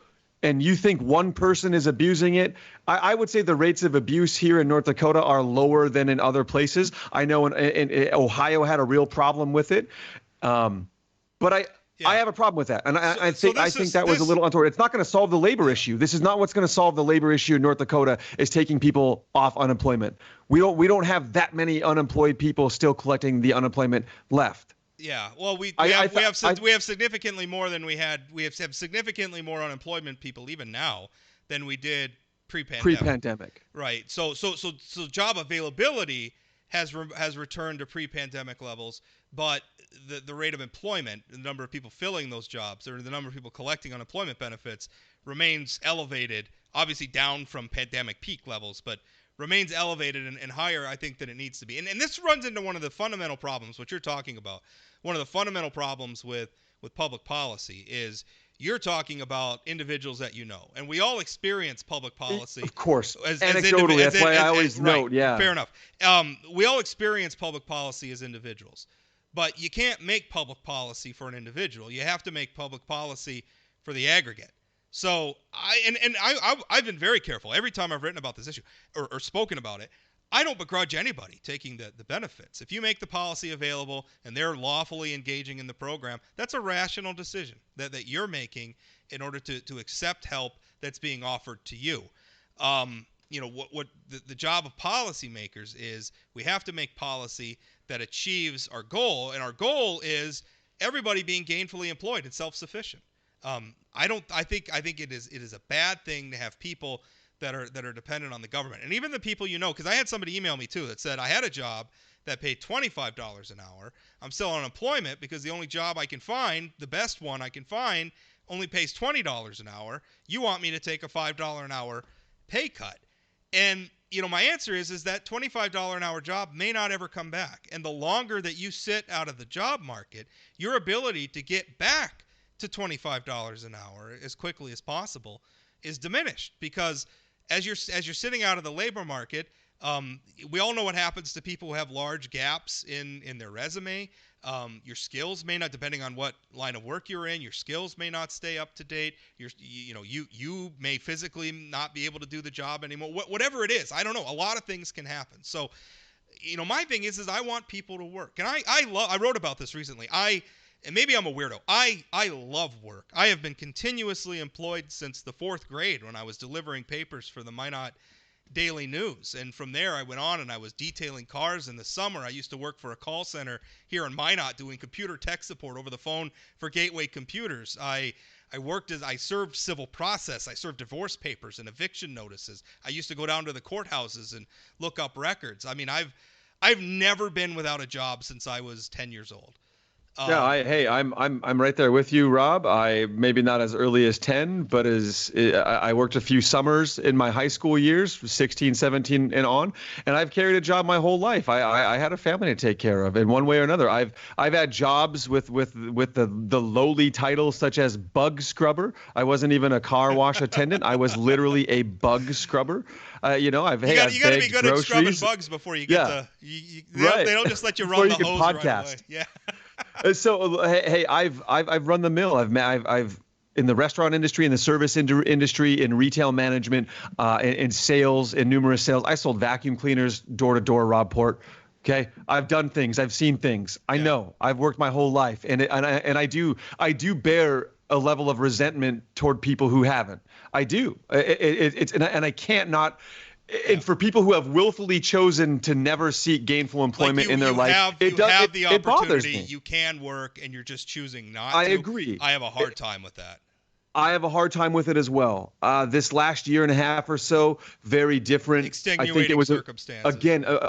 and you think one person is abusing it, I would say the rates of abuse here in North Dakota are lower than in other places. I know in Ohio had a real problem with it. But I have a problem with that. And I think that was a little untoward. It's not going to solve the labor issue. This is not what's going to solve the labor issue in North Dakota, is taking people off unemployment. We don't have that many unemployed people still collecting the unemployment left. Yeah, well, we have significantly more than we had. We have significantly more unemployment people even now than we did pre-pandemic. Right. So job availability has returned to pre-pandemic levels, but the rate of employment, the number of people filling those jobs, or the number of people collecting unemployment benefits, remains elevated. Obviously down from pandemic peak levels, but remains elevated and higher, I think, than it needs to be. And this runs into one of the fundamental problems, what you're talking about. One of the fundamental problems with public policy is you're talking about individuals that you know. And we all experience public policy. Of course. Anecdotally, that's why I always note, yeah. Fair enough. We all experience public policy as individuals. But you can't make public policy for an individual. You have to make public policy for the aggregate. So I've been very careful every time I've written about this issue or spoken about it. I don't begrudge anybody taking the benefits. If you make the policy available and they're lawfully engaging in the program, that's a rational decision that you're making in order to accept help that's being offered to you. What the job of policymakers is, we have to make policy that achieves our goal, and our goal is everybody being gainfully employed and self-sufficient. I think it is a bad thing to have people that are dependent on the government. And even the people because I had somebody email me too that said, I had a job that paid $25 an hour. I'm still on unemployment because the only job I can find, the best one I can find, only pays $20 an hour. You want me to take a $5 an hour pay cut. And my answer is that $25 an hour job may not ever come back. And the longer that you sit out of the job market, your ability to get back to $25 an hour as quickly as possible is diminished, because as you're sitting out of the labor market, we all know what happens to people who have large gaps in their resume. Your skills may not, depending on what line of work you're in, your skills may not stay up to date. You may physically not be able to do the job anymore. Whatever it is, I don't know. A lot of things can happen. So, my thing is I want people to work, and I wrote about this recently. And maybe I'm a weirdo. I love work. I have been continuously employed since the 4th grade when I was delivering papers for the Minot Daily News. And from there, I went on and I was detailing cars. In the summer, I used to work for a call center here in Minot doing computer tech support over the phone for Gateway Computers. I served civil process. I served divorce papers and eviction notices. I used to go down to the courthouses and look up records. I mean, I've never been without a job since I was 10 years old. Yeah, I'm right there with you, Rob. I maybe not as early as 10, but I worked a few summers in my high school years, 16, 17 and on, and I've carried a job my whole life. I had a family to take care of in one way or another. I've had jobs with the lowly titles such as bug scrubber. I wasn't even a car wash attendant. I was literally a bug scrubber. I've you got to be good groceries. at scrubbing bugs before you get they don't just let you run the hose right away. Yeah. So hey, I've run the mill. I've in the restaurant industry, in the service industry, in retail management, in sales, in numerous sales. I sold vacuum cleaners door to door, Rob Port. Okay, I've done things. I've seen things. I know. I've worked my whole life, and I do bear a level of resentment toward people who haven't. I do. And I can't not. And for people who have willfully chosen to never seek gainful employment in their life, it bothers me. You can work, and you're just choosing not to. I agree. I have a hard time with that. I have a hard time with it as well. This last year and a half or so, very different. Extenuating I think it was circumstances.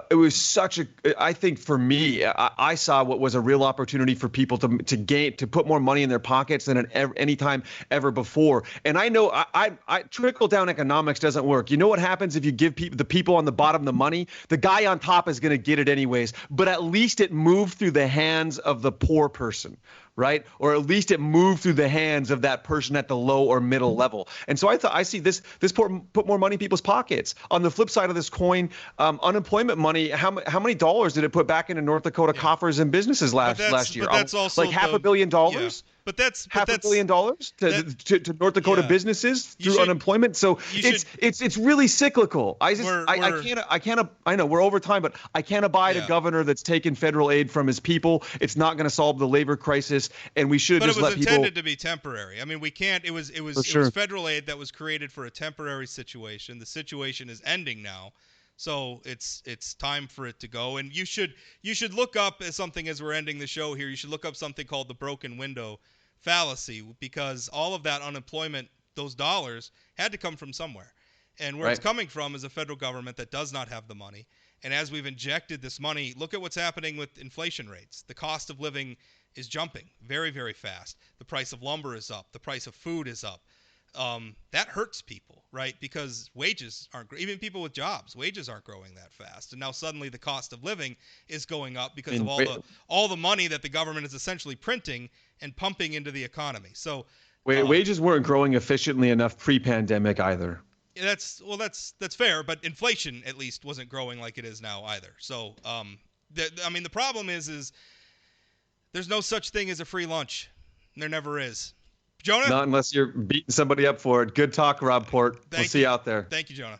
It was such a. I think for me, I saw what was a real opportunity for people to put more money in their pockets than at any time ever before. And I know I trickle down economics doesn't work. You know what happens if you give the people on the bottom the money? The guy on top is going to get it anyways. But at least it moved through the hands of the poor person. Right? Or at least it moved through the hands of that person at the low or middle level. And so I see this put more money in people's pockets. On the flip side of this coin, unemployment money, how many dollars did it put back into North Dakota coffers and businesses last year? But that's also like $500 million? Yeah. But that's $500 million to North Dakota businesses through unemployment. So it's really cyclical. I know we're over time, but I can't abide a governor that's taken federal aid from his people. It's not going to solve the labor crisis, and we should just let people. But it was intended to be temporary. I mean, we can't. It was federal aid that was created for a temporary situation. The situation is ending now. So it's time for it to go, and you should look up something as we're ending the show here. You should look up something called the broken window fallacy, because all of that unemployment, those dollars, had to come from somewhere, and where it's coming from is a federal government that does not have the money. And as we've injected this money, look at what's happening with inflation rates. The cost of living is jumping very, very fast. The price of lumber is up. The price of food is up. That hurts people, right? Because wages aren't, even people with jobs, wages aren't growing that fast. And now suddenly the cost of living is going up because of all the money that the government is essentially printing and pumping into the economy. So wages weren't growing efficiently enough pre-pandemic either. That's fair, but inflation at least wasn't growing like it is now either. So the problem is there's no such thing as a free lunch. There never is. Jonah? Not unless you're beating somebody up for it. Good talk, Rob Port. We'll see you out there. Thank you, Jonah.